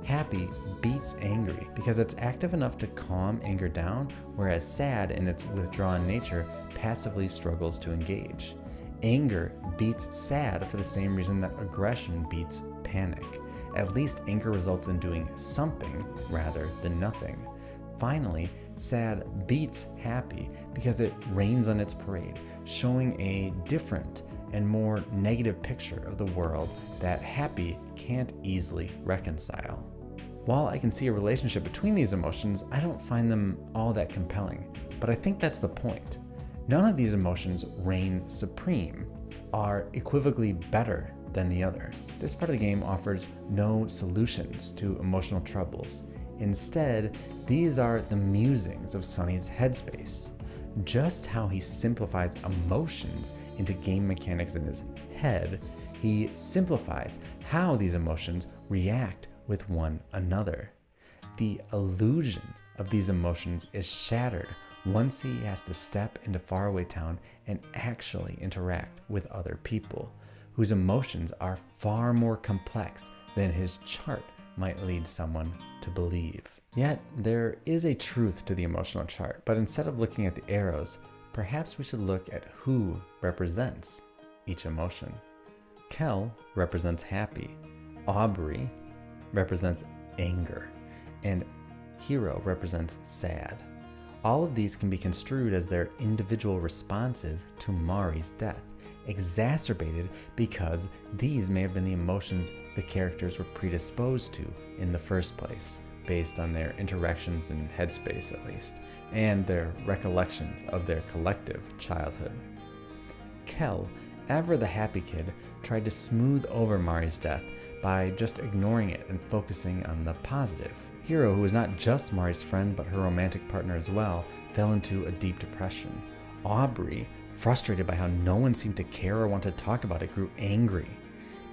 Happy beats angry because it's active enough to calm anger down, whereas sad in its withdrawn nature passively struggles to engage. Anger beats sad for the same reason that aggression beats panic. At least anger results in doing something rather than nothing. Finally, sad beats happy because it rains on its parade, showing a different and more negative picture of the world that happy can't easily reconcile. While I can see a relationship between these emotions, I don't find them all that compelling, but I think that's the point. None of these emotions reign supreme, are equivocally better than the other. This part of the game offers no solutions to emotional troubles. Instead, these are the musings of Sonny's headspace. Just how he simplifies emotions into game mechanics in his head, he simplifies how these emotions react with one another. The illusion of these emotions is shattered once he has to step into Faraway Town and actually interact with other people, whose emotions are far more complex than his chart might lead someone to believe. Yet, there is a truth to the emotional chart, but instead of looking at the arrows, perhaps we should look at who represents each emotion. Kel represents happy, Aubrey represents anger, and Hero represents sad. All of these can be construed as their individual responses to Mari's death, exacerbated because these may have been the emotions the characters were predisposed to in the first place, based on their interactions in headspace at least, and their recollections of their collective childhood. Kel, ever the happy kid, tried to smooth over Mari's death by just ignoring it and focusing on the positive. Hero, who was not just Mari's friend but her romantic partner as well, fell into a deep depression. Aubrey, frustrated by how no one seemed to care or want to talk about it, grew angry.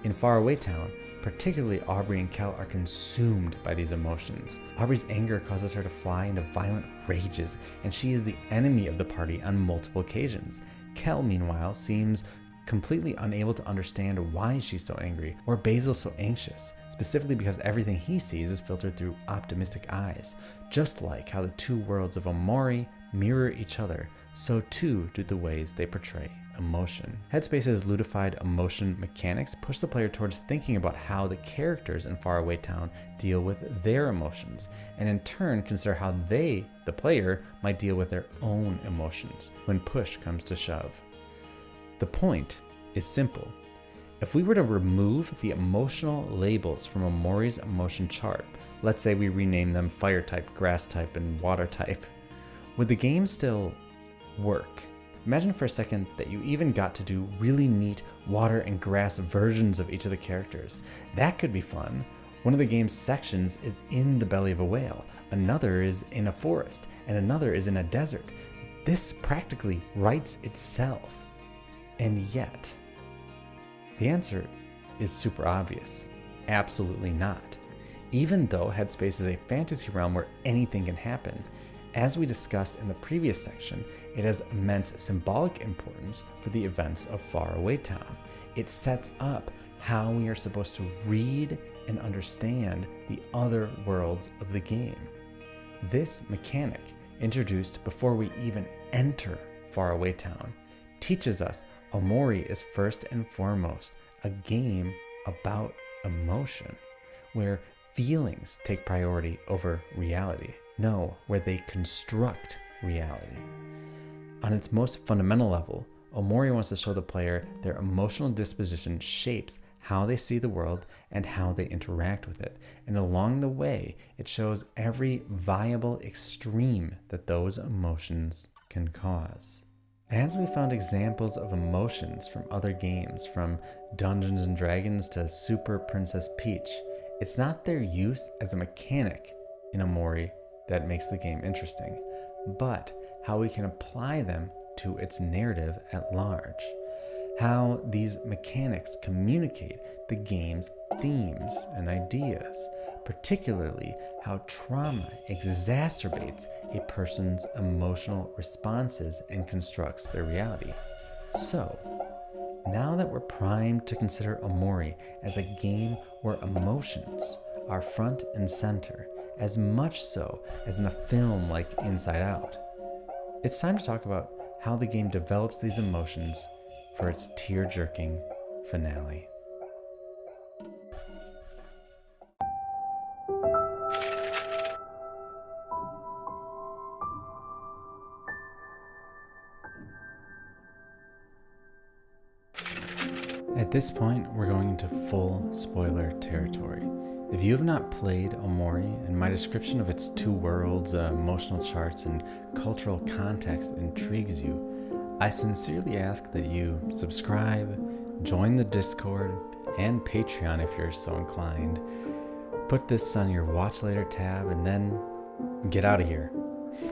In Faraway Town, particularly Aubrey and Kel are consumed by these emotions. Aubrey's anger causes her to fly into violent rages, and she is the enemy of the party on multiple occasions. Kel, meanwhile, seems completely unable to understand why she's so angry or Basil so anxious, specifically because everything he sees is filtered through optimistic eyes. Just like how the two worlds of Omori mirror each other, so too do the ways they portray emotion. Headspace's ludified emotion mechanics push the player towards thinking about how the characters in Faraway Town deal with their emotions, and in turn consider how they, the player, might deal with their own emotions when push comes to shove. The point is simple. If we were to remove the emotional labels from Omori's emotion chart, let's say we rename them fire type, grass type, and water type, would the game still work? Imagine for a second that you even got to do really neat water and grass versions of each of the characters. That could be fun. One of the game's sections is in the belly of a whale, another is in a forest, and another is in a desert. This practically writes itself. And yet, the answer is super obvious. Absolutely not. Even though Headspace is a fantasy realm where anything can happen, as we discussed in the previous section, it has immense symbolic importance for the events of Faraway Town. It sets up how we are supposed to read and understand the other worlds of the game. This mechanic, introduced before we even enter Faraway Town, teaches us Omori is first and foremost a game about emotion, where feelings take priority over reality. No, where they construct reality. On its most fundamental level, Omori wants to show the player their emotional disposition shapes how they see the world and how they interact with it. And along the way, it shows every viable extreme that those emotions can cause. As we found examples of emotions from other games, from Dungeons & Dragons to Super Princess Peach, it's not their use as a mechanic in Omori that makes the game interesting, but how we can apply them to its narrative at large. How these mechanics communicate the game's themes and ideas, particularly how trauma exacerbates a person's emotional responses and constructs their reality. So, now that we're primed to consider Omori as a game where emotions are front and center, as much so as in a film like Inside Out, it's time to talk about how the game develops these emotions for its tear-jerking finale. this point, we're going into full spoiler territory. If you have not played Omori and my description of its two worlds, emotional charts, and cultural context intrigues you, I sincerely ask that you subscribe, join the Discord, and Patreon if you're so inclined. Put this on your watch later tab and then get out of here.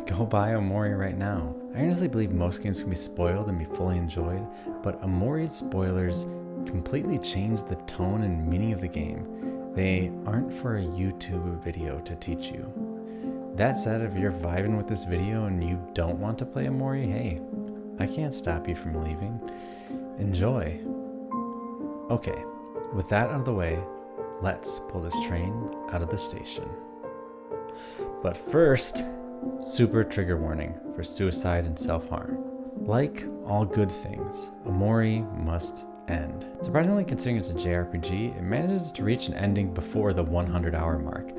Go buy Omori right now. I honestly believe most games can be spoiled and be fully enjoyed, but Omori's spoilers completely change the tone and meaning of the game. They aren't for a YouTube video to teach you. That said, if you're vibing with this video and you don't want to play Omori, hey, I can't stop you from leaving. Enjoy. Okay, with that out of the way, let's pull this train out of the station. But first, super trigger warning for suicide and self-harm. Like all good things, Omori must end. Surprisingly, considering it's a JRPG, it manages to reach an ending before the 100-hour mark.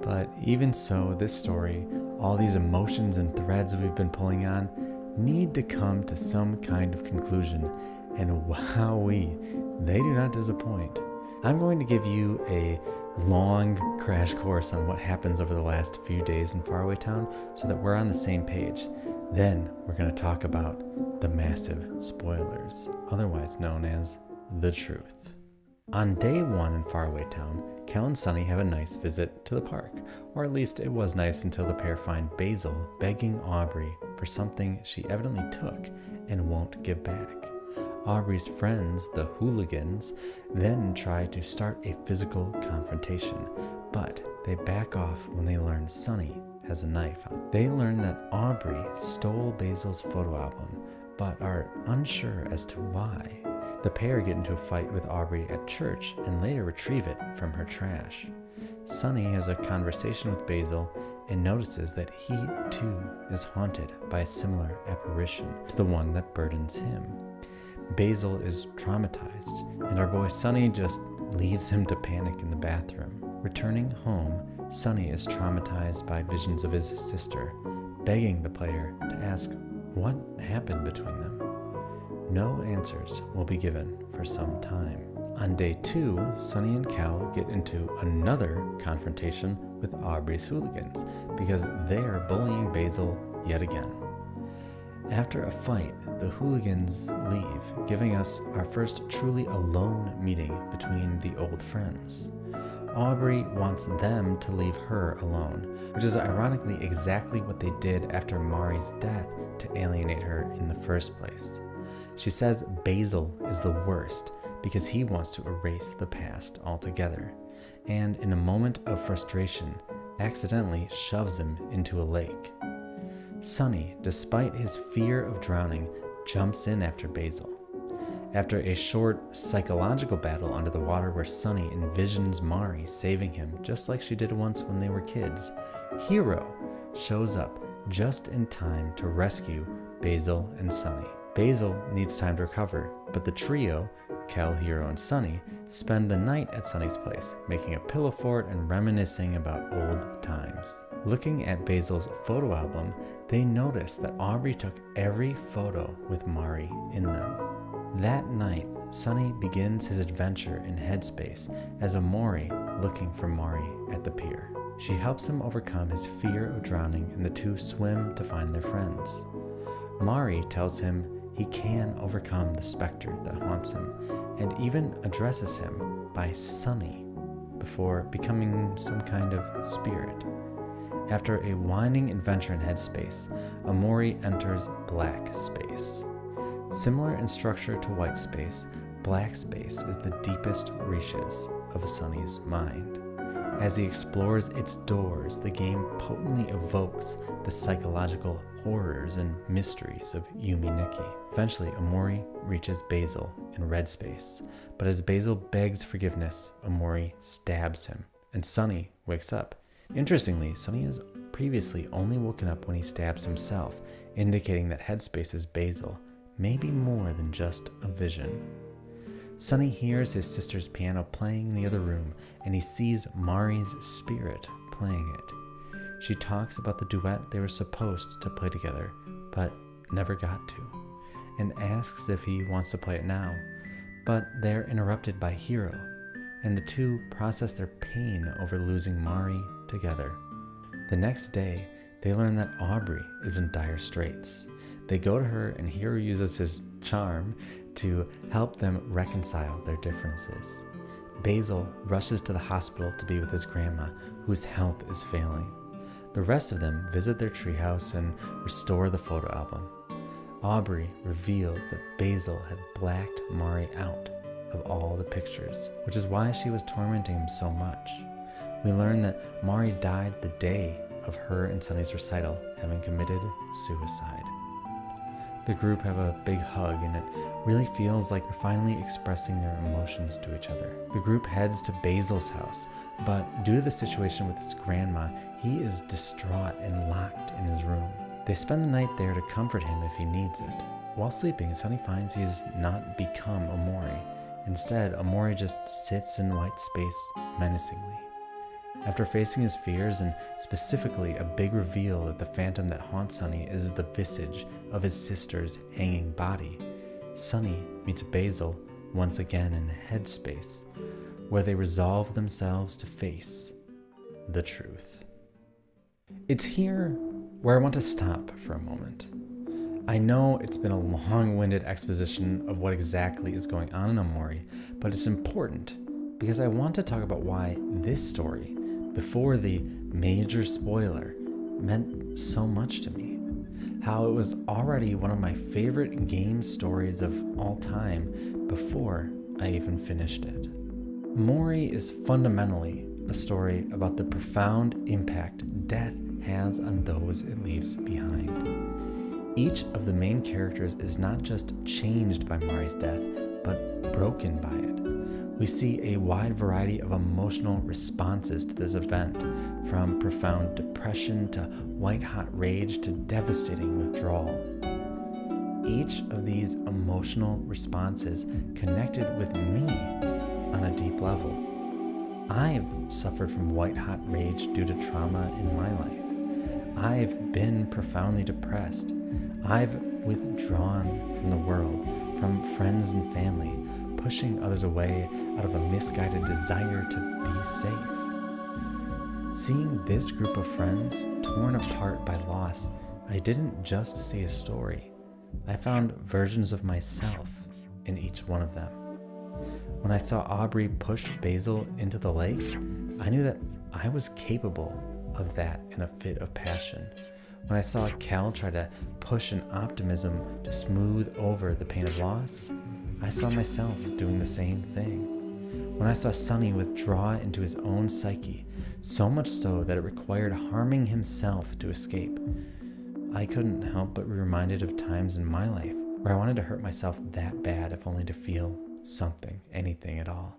But even so, this story, all these emotions and threads we've been pulling on, need to come to some kind of conclusion. And wowee, they do not disappoint. I'm going to give you a long crash course on what happens over the last few days in Faraway Town so that we're on the same page. Then we're going to talk about the massive spoilers, otherwise known as the truth. On day one in Faraway Town, Kel and Sunny have a nice visit to the park, or at least it was nice until the pair find Basil begging Aubrey for something she evidently took and won't give back. Aubrey's friends, the hooligans, then try to start a physical confrontation, but they back off when they learn Sunny has a knife out. They learn that Aubrey stole Basil's photo album, but are unsure as to why. The pair get into a fight with Aubrey at church and later retrieve it from her trash. Sunny has a conversation with Basil and notices that he too is haunted by a similar apparition to the one that burdens him. Basil is traumatized, and our boy Sunny just leaves him to panic in the bathroom. Returning home, Sunny is traumatized by visions of his sister, begging the player to ask what happened between them. No answers will be given for some time. On day 2, Sunny and Kel get into another confrontation with Aubrey's hooligans because they're bullying Basil yet again. After a fight, the hooligans leave, giving us our first truly alone meeting between the old friends. Aubrey wants them to leave her alone, which is ironically exactly what they did after Mari's death to alienate her in the first place. She says Basil is the worst because he wants to erase the past altogether, and in a moment of frustration, accidentally shoves him into a lake. Sunny, despite his fear of drowning, jumps in after Basil. After a short psychological battle under the water where Sunny envisions Mari saving him just like she did once when they were kids, Hiro shows up just in time to rescue Basil and Sunny. Basil needs time to recover, but the trio, Kel, Hiro, and Sunny, spend the night at Sunny's place, making a pillow fort and reminiscing about old times. Looking at Basil's photo album, they notice that Aubrey took every photo with Mari in them. That night, Sunny begins his adventure in Headspace as Omori looking for Mari at the pier. She helps him overcome his fear of drowning and the two swim to find their friends. Mari tells him he can overcome the specter that haunts him and even addresses him by Sunny before becoming some kind of spirit. After a winding adventure in Headspace, Omori enters Black Space. Similar in structure to White Space, Black Space is the deepest reaches of Sunny's mind. As he explores its doors, the game potently evokes the psychological horrors and mysteries of Yumi Nikki. Eventually, Omori reaches Basil in Red Space, but as Basil begs forgiveness, Omori stabs him, and Sunny wakes up. Interestingly, Sunny has previously only woken up when he stabs himself, indicating that Headspace is Basil, maybe more than just a vision. Sunny hears his sister's piano playing in the other room, and he sees Mari's spirit playing it. She talks about the duet they were supposed to play together, but never got to, and asks if he wants to play it now. but they're interrupted by Hiro, and the two process their pain over losing Mari together. The next day, they learn that Aubrey is in dire straits. They go to her, and Hiro uses his charm to help them reconcile their differences. Basil rushes to the hospital to be with his grandma, whose health is failing. The rest of them visit their treehouse and restore the photo album. Aubrey reveals that Basil had blacked Mari out of all the pictures, which is why she was tormenting him so much. We learn that Mari died the day of her and Sunny's recital, having committed suicide. The group have a big hug, and it really feels like they're finally expressing their emotions to each other. The group heads to Basil's house, but due to the situation with his grandma, he is distraught and locked in his room. They spend the night there to comfort him if he needs it. While sleeping, Sunny finds he has not become Omori. Instead, Omori just sits in white space menacingly. After facing his fears, and specifically a big reveal that the phantom that haunts Sunny is the visage of his sister's hanging body, Sunny meets Basil once again in Headspace, where they resolve themselves to face the truth. It's here where I want to stop for a moment. I know it's been a long-winded exposition of what exactly is going on in Omori, but it's important because I want to talk about why this story, before the major spoiler, meant so much to me. How it was already one of my favorite game stories of all time before I even finished it. Omori is fundamentally a story about the profound impact death has on those it leaves behind. Each of the main characters is not just changed by Mari's death, but broken by it. We see a wide variety of emotional responses to this event, from profound depression to white-hot rage to devastating withdrawal. Each of these emotional responses connected with me on a deep level. I've suffered from white-hot rage due to trauma in my life. I've been profoundly depressed. I've withdrawn from the world, from friends and family, pushing others away out of a misguided desire to be safe. Seeing this group of friends torn apart by loss, I didn't just see a story. I found versions of myself in each one of them. When I saw Aubrey push Basil into the lake, I knew that I was capable of that in a fit of passion. When I saw Cal try to push an optimism to smooth over the pain of loss, I saw myself doing the same thing. When I saw Sunny withdraw into his own psyche, so much so that it required harming himself to escape, I couldn't help but be reminded of times in my life where I wanted to hurt myself that bad, if only to feel something, anything at all.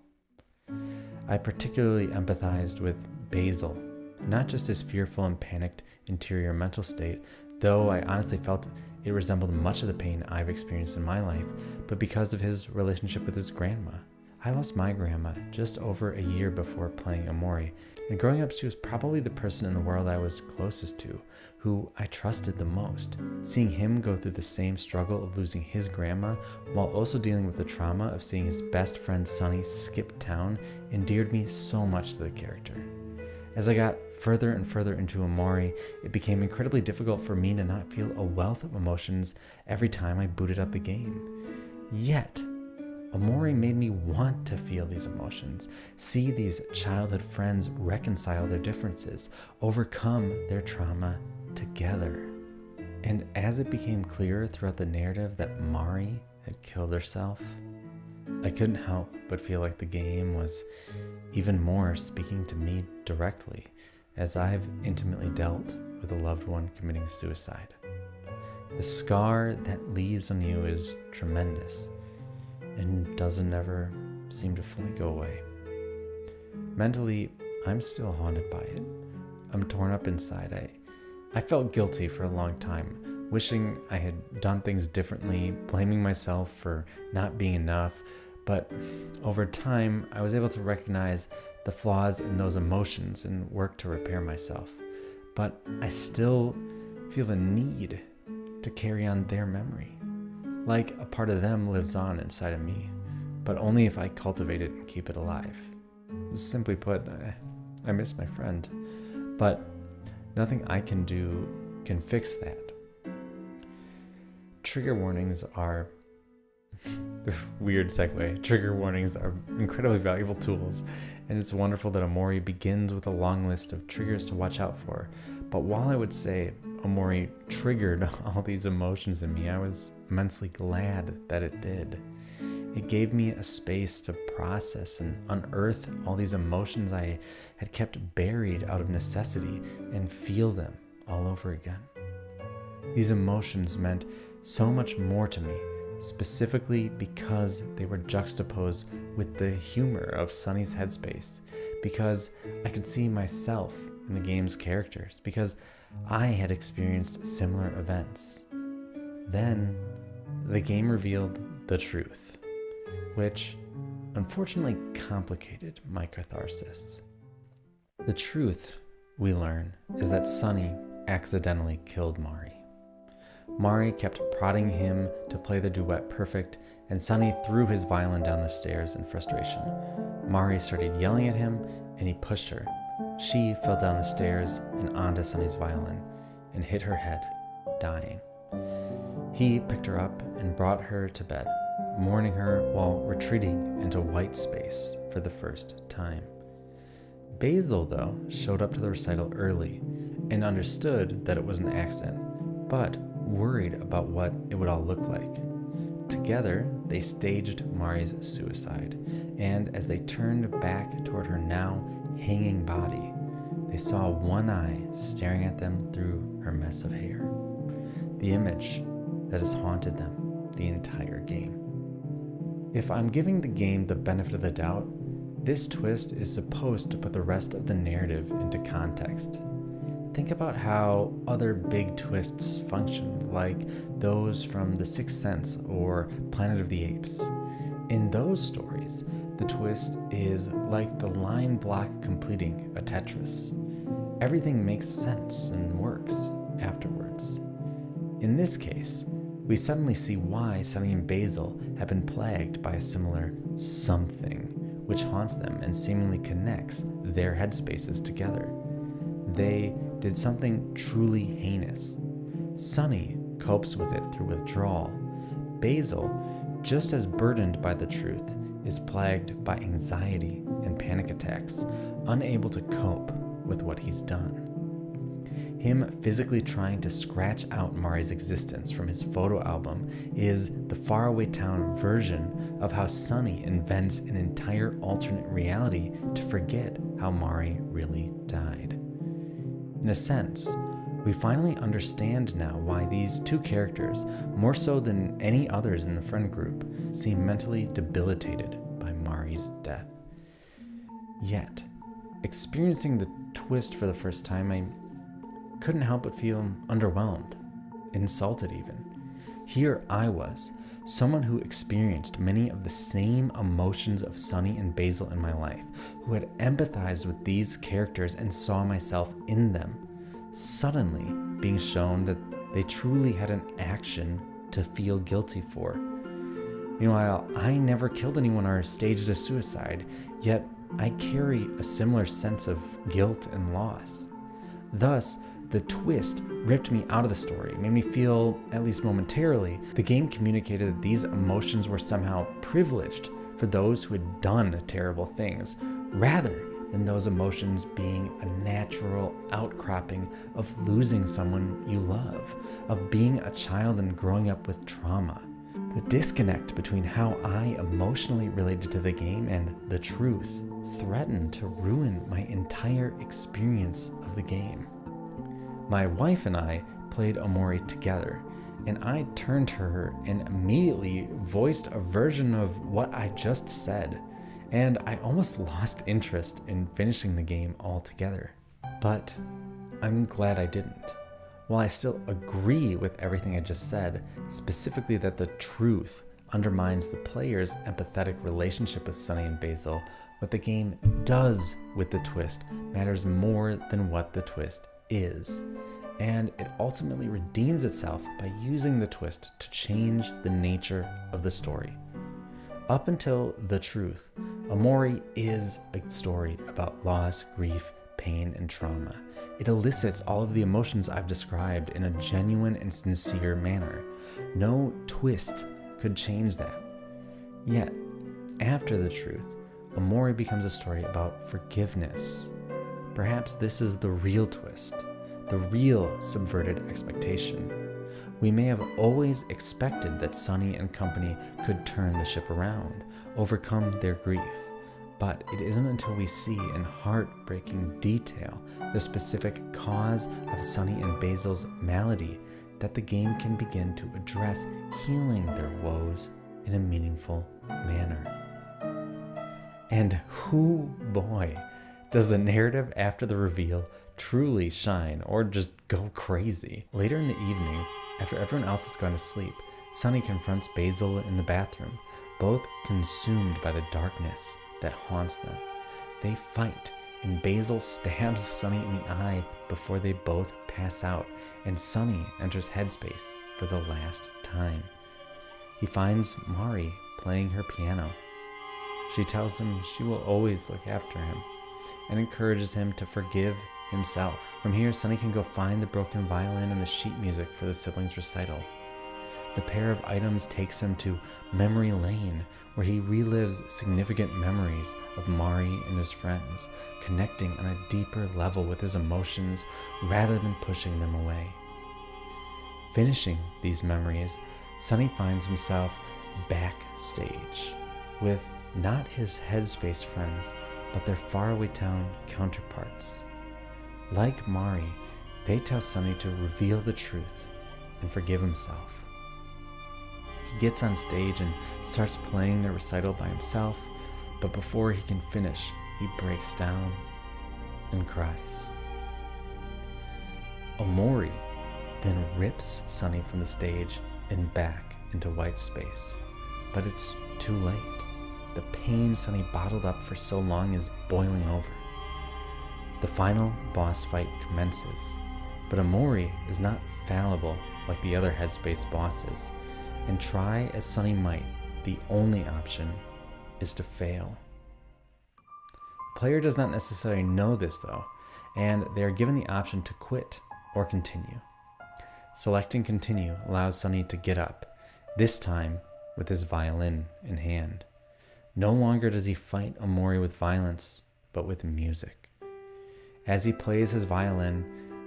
I particularly empathized with Basil, not just his fearful and panicked interior mental state, though I honestly felt it resembled much of the pain I've experienced in my life, but because of his relationship with his grandma. I lost my grandma just over a year before playing Omori, and growing up she was probably the person in the world I was closest to, who I trusted the most. Seeing him go through the same struggle of losing his grandma, while also dealing with the trauma of seeing his best friend Sunny skip town, endeared me so much to the character. As I got further and further into Omori, it became incredibly difficult for me to not feel a wealth of emotions every time I booted up the game. Yet, Omori made me want to feel these emotions, see these childhood friends reconcile their differences, overcome their trauma together. And as it became clearer throughout the narrative that Mari had killed herself, I couldn't help but feel like the game was even more speaking to me directly, as I've intimately dealt with a loved one committing suicide. The scar that leaves on you is tremendous and doesn't ever seem to fully go away. Mentally, I'm still haunted by it. I'm torn up inside. I felt guilty for a long time, wishing I had done things differently, blaming myself for not being enough, but over time, I was able to recognize the flaws in those emotions and work to repair myself. But I still feel the need to carry on their memory, like a part of them lives on inside of me. but only if I cultivate it and keep it alive. Simply put, I miss my friend, but nothing I can do can fix that. Trigger warnings are weird segue. Trigger warnings are incredibly valuable tools, and it's wonderful that Omori begins with a long list of triggers to watch out for. But while I would say Omori triggered all these emotions in me, I was immensely glad that it did. It gave me a space to process and unearth all these emotions I had kept buried out of necessity and feel them all over again. These emotions meant so much more to me, specifically because they were juxtaposed with the humor of Sunny's headspace, because I could see myself in the game's characters, because I had experienced similar events. Then, the game revealed the truth, which unfortunately complicated my catharsis. The truth, we learn, is that Sunny accidentally killed Mari. Mari kept prodding him to play the duet perfect, and Sunny threw his violin down the stairs in frustration. Mari started yelling at him, and he pushed her. She fell down the stairs and onto Sunny's violin and hit her head, dying. He picked her up and brought her to bed, mourning her while retreating into white space for the first time. Basil, though, showed up to the recital early and understood that it was an accident, but worried about what it would all look like. Together, they staged Mari's suicide, and as they turned back toward her now hanging body, they saw one eye staring at them through her mess of hair. The image that has haunted them the entire game. If I'm giving the game the benefit of the doubt, this twist is supposed to put the rest of the narrative into context. Think about how other big twists function, like those from The Sixth Sense or Planet of the Apes. In those stories, the twist is like the line block completing a Tetris. Everything makes sense and works afterwards. In this case, we suddenly see why Sunny and Basil have been plagued by a similar something, which haunts them and seemingly connects their headspaces together. They did something truly heinous. Sunny copes with it through withdrawal. Basil, just as burdened by the truth, is plagued by anxiety and panic attacks, unable to cope with what he's done. Him physically trying to scratch out Mari's existence from his photo album is the faraway town version of how Sunny invents an entire alternate reality to forget how Mari really died. In a sense, we finally understand now why these two characters, more so than any others in the friend group, seem mentally debilitated by Mari's death. Yet, experiencing the twist for the first time, I couldn't help but feel underwhelmed, insulted even. Here I was, someone who experienced many of the same emotions of Sunny and Basil in my life, who had empathized with these characters and saw myself in them, suddenly being shown that they truly had an action to feel guilty for. Meanwhile, I never killed anyone or staged a suicide, yet I carry a similar sense of guilt and loss. Thus, the twist ripped me out of the story, made me feel, at least momentarily, the game communicated that these emotions were somehow privileged for those who had done terrible things, rather than those emotions being a natural outcropping of losing someone you love, of being a child and growing up with trauma. The disconnect between how I emotionally related to the game and the truth threatened to ruin my entire experience of the game. My wife and I played Omori together, and I turned to her and immediately voiced a version of what I just said, and I almost lost interest in finishing the game altogether. But I'm glad I didn't. While I still agree with everything I just said, specifically that the truth undermines the player's empathetic relationship with Sunny and Basil, what the game does with the twist matters more than what the twist is, and it ultimately redeems itself by using the twist to change the nature of the story. Up until The Truth, Omori is a story about loss, grief, pain, and trauma. It elicits all of the emotions I've described in a genuine and sincere manner. No twist could change that. Yet, after The Truth, Omori becomes a story about forgiveness. Perhaps this is the real twist, the real subverted expectation. We may have always expected that Sunny and company could turn the ship around, overcome their grief, but it isn't until we see in heartbreaking detail the specific cause of Sunny and Basil's malady that the game can begin to address healing their woes in a meaningful manner. And boy, does the narrative after the reveal truly shine or just go crazy. Later in the evening, after everyone else has gone to sleep, Sunny confronts Basil in the bathroom, both consumed by the darkness that haunts them. They fight, and Basil stabs Sunny in the eye before they both pass out, and Sunny enters headspace for the last time. He finds Mari playing her piano. She tells him she will always look after him and encourages him to forgive himself. From here, Sunny can go find the broken violin and the sheet music for the siblings' recital. The pair of items takes him to Memory Lane, where he relives significant memories of Mari and his friends, connecting on a deeper level with his emotions rather than pushing them away. Finishing these memories, Sunny finds himself backstage with not his headspace friends, but their faraway town counterparts. Like Mari, they tell Sunny to reveal the truth and forgive himself. He gets on stage and starts playing the recital by himself, but before he can finish, he breaks down and cries. Omori then rips Sunny from the stage and back into white space, but it's too late. The pain Sunny bottled up for so long is boiling over. The final boss fight commences, but Omori is not fallible like the other Headspace bosses, and try as Sunny might, the only option is to fail. The player does not necessarily know this though, and they are given the option to quit or continue. Selecting continue allows Sunny to get up, this time with his violin in hand. No longer does he fight Omori with violence, but with music. As he plays his violin,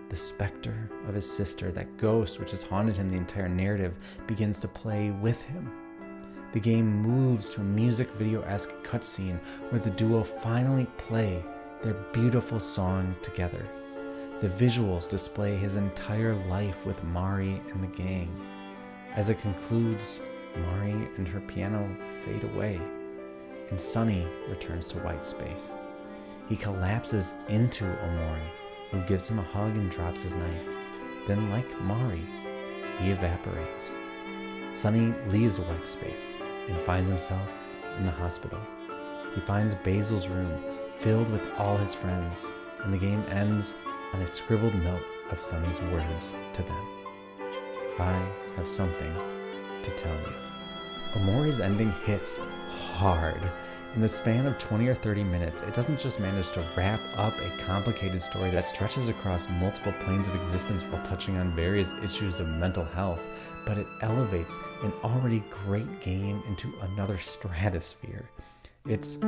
the specter of his sister, that ghost which has haunted him the entire narrative, begins to play with him. The game moves to a music video-esque cutscene where the duo finally play their beautiful song together. The visuals display his entire life with Mari and the gang. As it concludes, Mari and her piano fade away, and Sunny returns to white space. He collapses into Omori, who gives him a hug and drops his knife. Then, like Mari, he evaporates. Sunny leaves white space and finds himself in the hospital. He finds Basil's room filled with all his friends, and the game ends on a scribbled note of Sunny's words to them. I have something to tell you. Omori's ending hits hard. In the span of 20 or 30 minutes, it doesn't just manage to wrap up a complicated story that stretches across multiple planes of existence while touching on various issues of mental health, but it elevates an already great game into another stratosphere. It's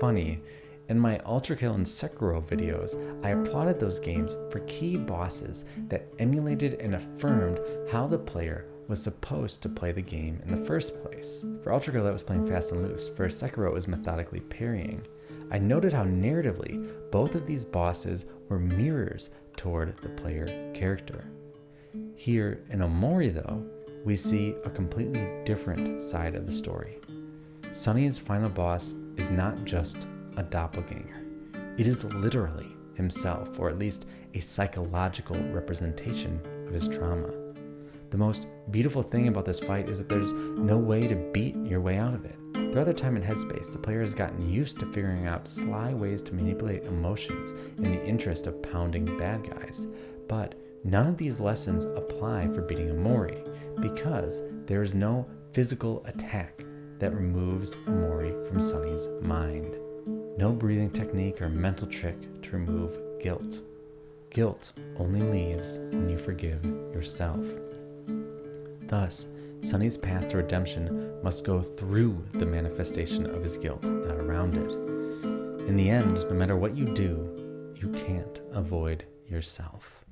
funny. In my Ultra Kill and Sekiro videos, I applauded those games for key bosses that emulated and affirmed how the player was supposed to play the game in the first place. For Ultra Kill, that was playing fast and loose. For Sekiro, it was methodically parrying. I noted how narratively both of these bosses were mirrors toward the player character. Here in Omori though, we see a completely different side of the story. Sunny's final boss is not just a doppelganger. It is literally himself, or at least a psychological representation of his trauma. The most beautiful thing about this fight is that there's no way to beat your way out of it. Throughout their time in Headspace, the player has gotten used to figuring out sly ways to manipulate emotions in the interest of pounding bad guys. But none of these lessons apply for beating Omori, because there is no physical attack, that removes Omori from Sunny's mind. No breathing technique or mental trick to remove guilt. Guilt only leaves when you forgive yourself. Thus, Sunny's path to redemption must go through the manifestation of his guilt, not around it. In the end, no matter what you do, you can't avoid yourself.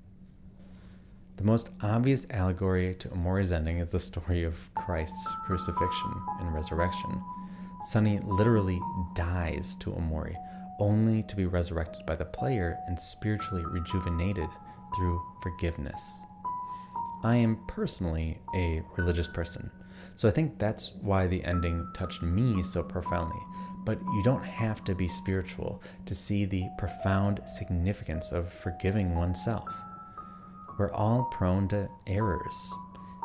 The most obvious allegory to Omori's ending is the story of Christ's crucifixion and resurrection. Sunny literally dies to Omori, only to be resurrected by the player and spiritually rejuvenated through forgiveness. I am personally a religious person, so I think that's why the ending touched me so profoundly. But you don't have to be spiritual to see the profound significance of forgiving oneself. We're all prone to errors,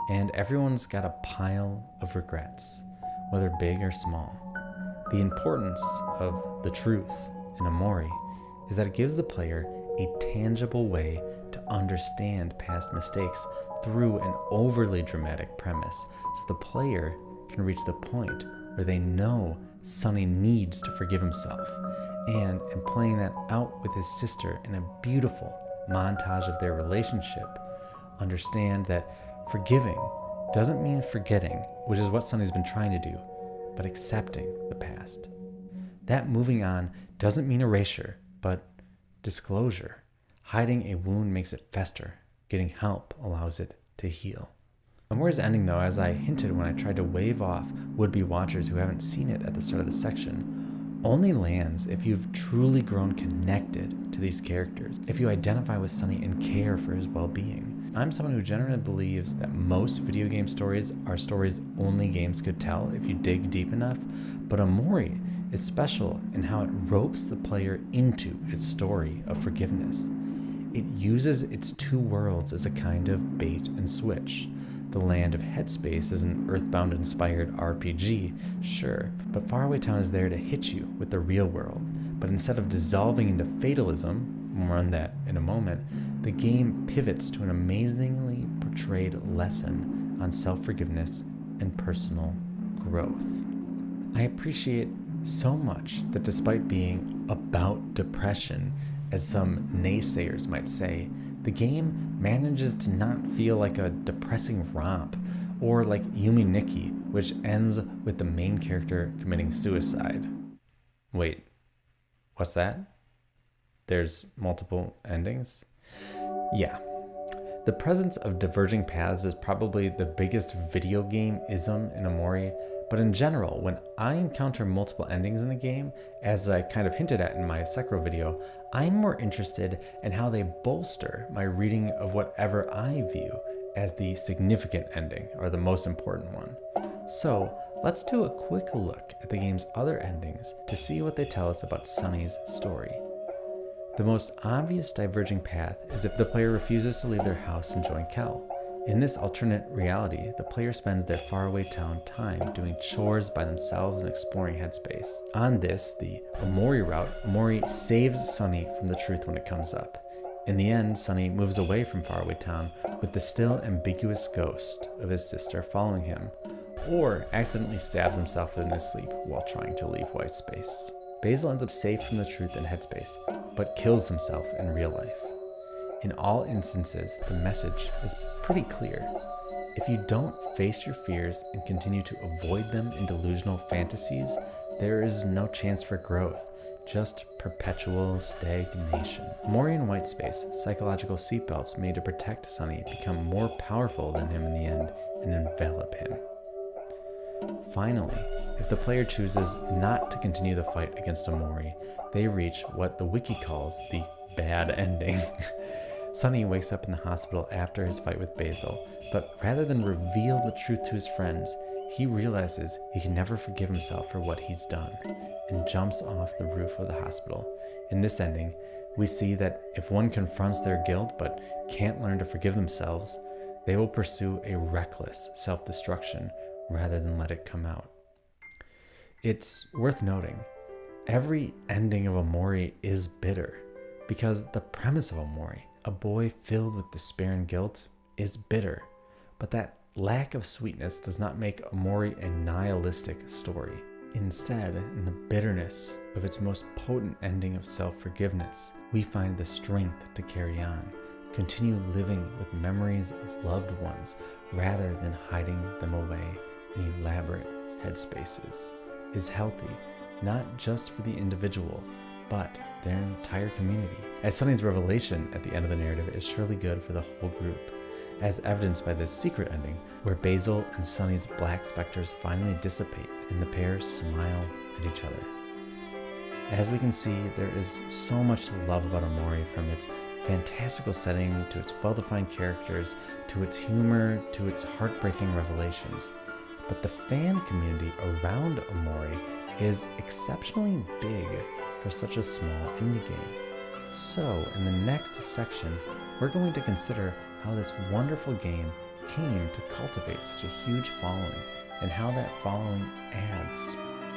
and everyone's got a pile of regrets, whether big or small. The importance of the truth in Omori is that it gives the player a tangible way to understand past mistakes through an overly dramatic premise, so the player can reach the point where they know Sunny needs to forgive himself, and in playing that out with his sister in a beautiful montage of their relationship, understand that forgiving doesn't mean forgetting, which is what Sunny's been trying to do, but accepting the past. That moving on doesn't mean erasure, but disclosure. Hiding a wound makes it fester. Getting help allows it to heal. Omori's ending, though, as I hinted when I tried to wave off would-be watchers who haven't seen it at the start of the section, only lands if you've truly grown connected to these characters, if you identify with Sunny and care for his well-being. I'm someone who generally believes that most video game stories are stories only games could tell if you dig deep enough, but Omori is special in how it ropes the player into its story of forgiveness. It uses its two worlds as a kind of bait and switch. The land of Headspace is an Earthbound-inspired RPG, sure, but Faraway Town is there to hit you with the real world. But instead of dissolving into fatalism, more on that in a moment, the game pivots to an amazingly portrayed lesson on self-forgiveness and personal growth. I appreciate so much that despite being about depression, as some naysayers might say, the game manages to not feel like a depressing romp, or like Yumi Nikki, which ends with the main character committing suicide. Wait, what's that? There's multiple endings? Yeah. The presence of diverging paths is probably the biggest video game ism in Omori, but in general, when I encounter multiple endings in a game, as I kind of hinted at in my Sekiro video, I'm more interested in how they bolster my reading of whatever I view as the significant ending, or the most important one. So, let's do a quick look at the game's other endings to see what they tell us about Sunny's story. The most obvious diverging path is if the player refuses to leave their house and join Kel. In this alternate reality, the player spends their faraway town time doing chores by themselves and exploring Headspace. On this, the Omori route, Omori saves Sunny from the truth when it comes up. In the end, Sunny moves away from faraway town with the still ambiguous ghost of his sister following him, or accidentally stabs himself in his sleep while trying to leave Whitespace. Basil ends up safe from the truth in Headspace, but kills himself in real life. In all instances, the message is pretty clear. If you don't face your fears and continue to avoid them in delusional fantasies, there is no chance for growth, just perpetual stagnation. Omori in Whitespace, psychological seatbelts made to protect Sunny become more powerful than him in the end and envelop him. Finally, if the player chooses not to continue the fight against Omori, they reach what the wiki calls the bad ending. Sunny wakes up in the hospital after his fight with Basil, but rather than reveal the truth to his friends, he realizes he can never forgive himself for what he's done, and jumps off the roof of the hospital. In this ending, we see that if one confronts their guilt but can't learn to forgive themselves, they will pursue a reckless self-destruction rather than let it come out. It's worth noting, every ending of Omori is bitter, because the premise of Omori, a boy filled with despair and guilt, is bitter, but that lack of sweetness does not make Omori a nihilistic story. Instead, in the bitterness of its most potent ending of self-forgiveness, we find the strength to carry on, continue living with memories of loved ones rather than hiding them away in elaborate headspaces, is healthy, not just for the individual, but their entire community. As Sunny's revelation at the end of the narrative is surely good for the whole group, as evidenced by this secret ending, where Basil and Sunny's black specters finally dissipate and the pair smile at each other. As we can see, there is so much to love about Omori, from its fantastical setting to its well-defined characters, to its humor, to its heartbreaking revelations. But the fan community around Omori is exceptionally big for such a small indie game. So, in the next section, we're going to consider how this wonderful game came to cultivate such a huge following, and how that following adds,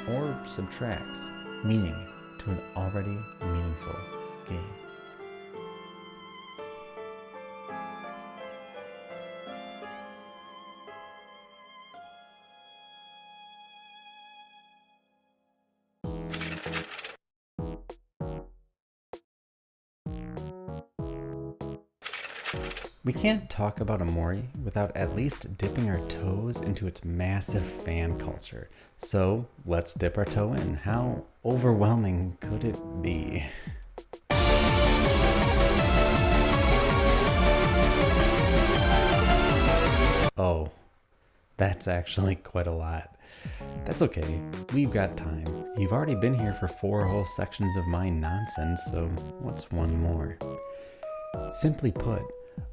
or subtracts, meaning to an already meaningful game. We can't talk about Omori without at least dipping our toes into its massive fan culture. So let's dip our toe in. How overwhelming could it be? Oh, that's actually quite a lot. That's okay, we've got time. You've already been here for 4 whole sections of my nonsense, so what's one more? Simply put,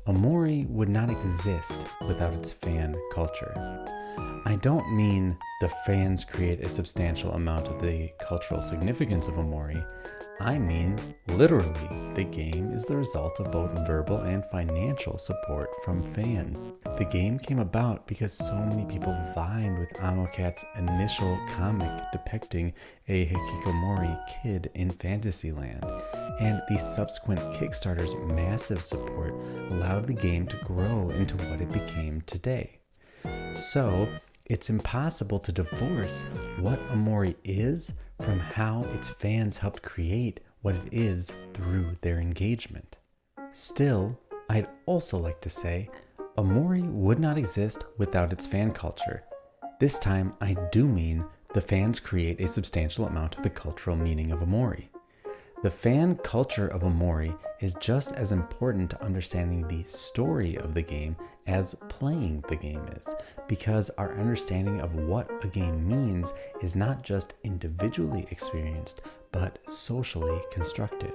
Omori would not exist without its fan culture. I don't mean the fans create a substantial amount of the cultural significance of Omori. I mean, literally, the game is the result of both verbal and financial support from fans. The game came about because so many people vied with Amokat's initial comic depicting a hikikomori kid in Fantasyland, and the subsequent Kickstarter's massive support allowed the game to grow into what it became today. So, it's impossible to divorce what Omori is from how its fans helped create what it is through their engagement. Still, I'd also like to say, Omori would not exist without its fan culture. This time, I do mean the fans create a substantial amount of the cultural meaning of Omori. The fan culture of Omori is just as important to understanding the story of the game as playing the game is, because our understanding of what a game means is not just individually experienced, but socially constructed.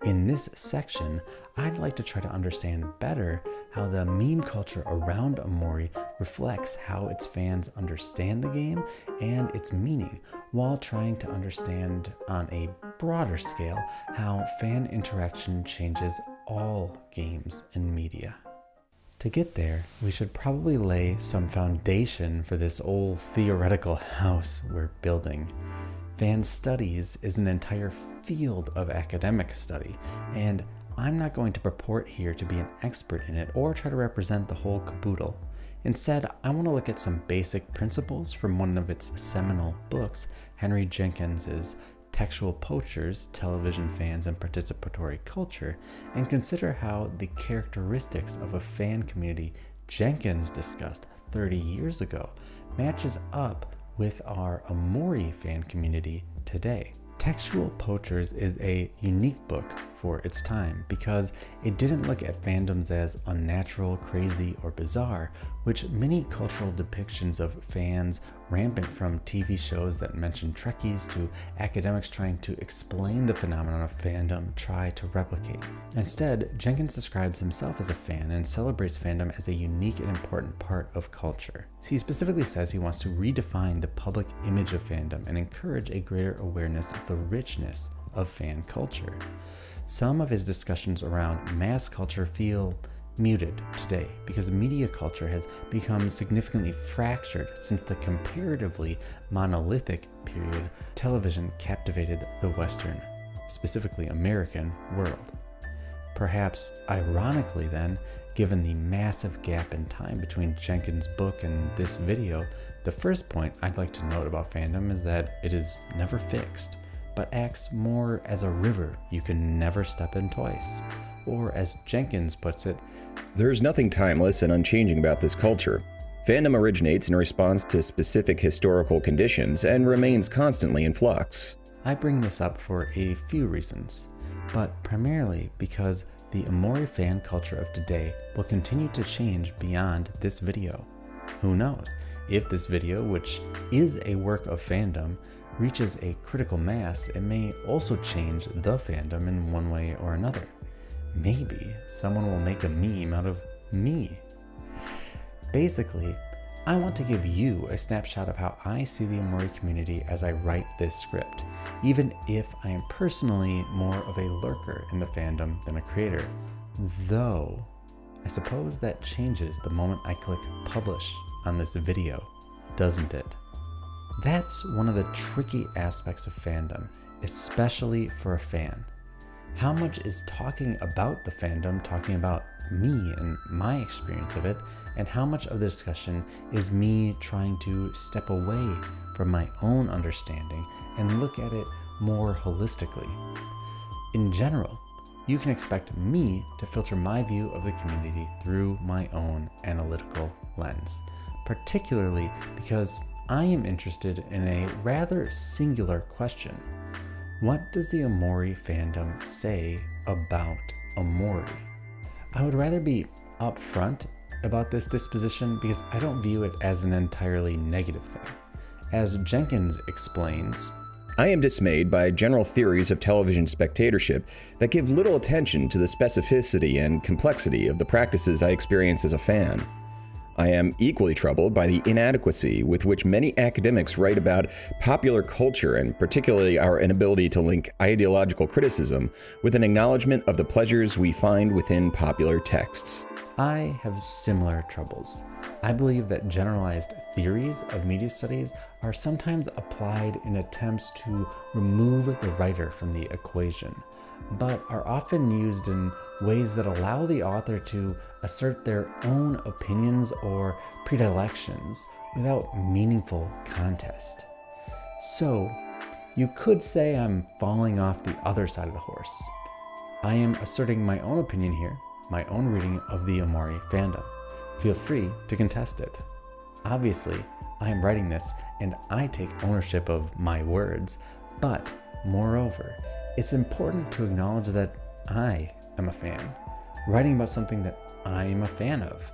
In this section, I'd like to try to understand better how the meme culture around Omori reflects how its fans understand the game and its meaning, while trying to understand on a broader scale how fan interaction changes all games and media. To get there, we should probably lay some foundation for this old theoretical house we're building. Fan studies is an entire field of academic study, and I'm not going to purport here to be an expert in it or try to represent the whole caboodle. Instead, I want to look at some basic principles from one of its seminal books, Henry Jenkins's Textual Poachers, Television Fans and Participatory Culture, and consider how the characteristics of a fan community Jenkins discussed 30 years ago matches up with our Omori fan community today. Textual Poachers is a unique book for its time because it didn't look at fandoms as unnatural, crazy, or bizarre, which many cultural depictions of fans, rampant from TV shows that mention Trekkies to academics trying to explain the phenomenon of fandom, try to replicate. Instead, Jenkins describes himself as a fan and celebrates fandom as a unique and important part of culture. He specifically says he wants to redefine the public image of fandom and encourage a greater awareness of the richness of fan culture. Some of his discussions around mass culture feel muted today because media culture has become significantly fractured since the comparatively monolithic period television captivated the Western, specifically American, world. Perhaps ironically then, given the massive gap in time between Jenkins' book and this video, the first point I'd like to note about fandom is that it is never fixed, but acts more as a river you can never step in twice. Or as Jenkins puts it, "There's nothing timeless and unchanging about this culture. Fandom originates in response to specific historical conditions and remains constantly in flux." I bring this up for a few reasons, but primarily because the Omori fan culture of today will continue to change beyond this video. Who knows? If this video, which is a work of fandom, reaches a critical mass, it may also change the fandom in one way or another. Maybe someone will make a meme out of me. Basically, I want to give you a snapshot of how I see the Omori community as I write this script, even if I am personally more of a lurker in the fandom than a creator. Though, I suppose that changes the moment I click publish on this video, doesn't it? That's one of the tricky aspects of fandom, especially for a fan. How much is talking about the fandom talking about me and my experience of it, and how much of the discussion is me trying to step away from my own understanding and look at it more holistically? In general, you can expect me to filter my view of the community through my own analytical lens, particularly because I am interested in a rather singular question. What does the Omori fandom say about Omori? I would rather be upfront about this disposition because I don't view it as an entirely negative thing. As Jenkins explains, "I am dismayed by general theories of television spectatorship that give little attention to the specificity and complexity of the practices I experience as a fan. I am equally troubled by the inadequacy with which many academics write about popular culture, and particularly our inability to link ideological criticism with an acknowledgement of the pleasures we find within popular texts." I have similar troubles. I believe that generalized theories of media studies are sometimes applied in attempts to remove the writer from the equation, but are often used in ways that allow the author to assert their own opinions or predilections without meaningful contest. So, you could say I'm falling off the other side of the horse. I am asserting my own opinion here, my own reading of the Omori fandom. Feel free to contest it. Obviously, I am writing this and I take ownership of my words, but moreover, it's important to acknowledge that I am a fan, writing about something that I am a fan of,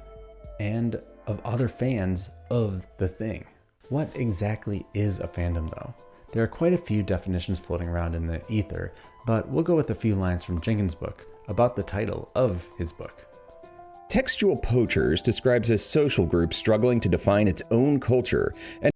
and of other fans of the thing. What exactly is a fandom though? There are quite a few definitions floating around in the ether, but we'll go with a few lines from Jenkins' book about the title of his book. Textual Poachers describes a social group struggling to define its own culture and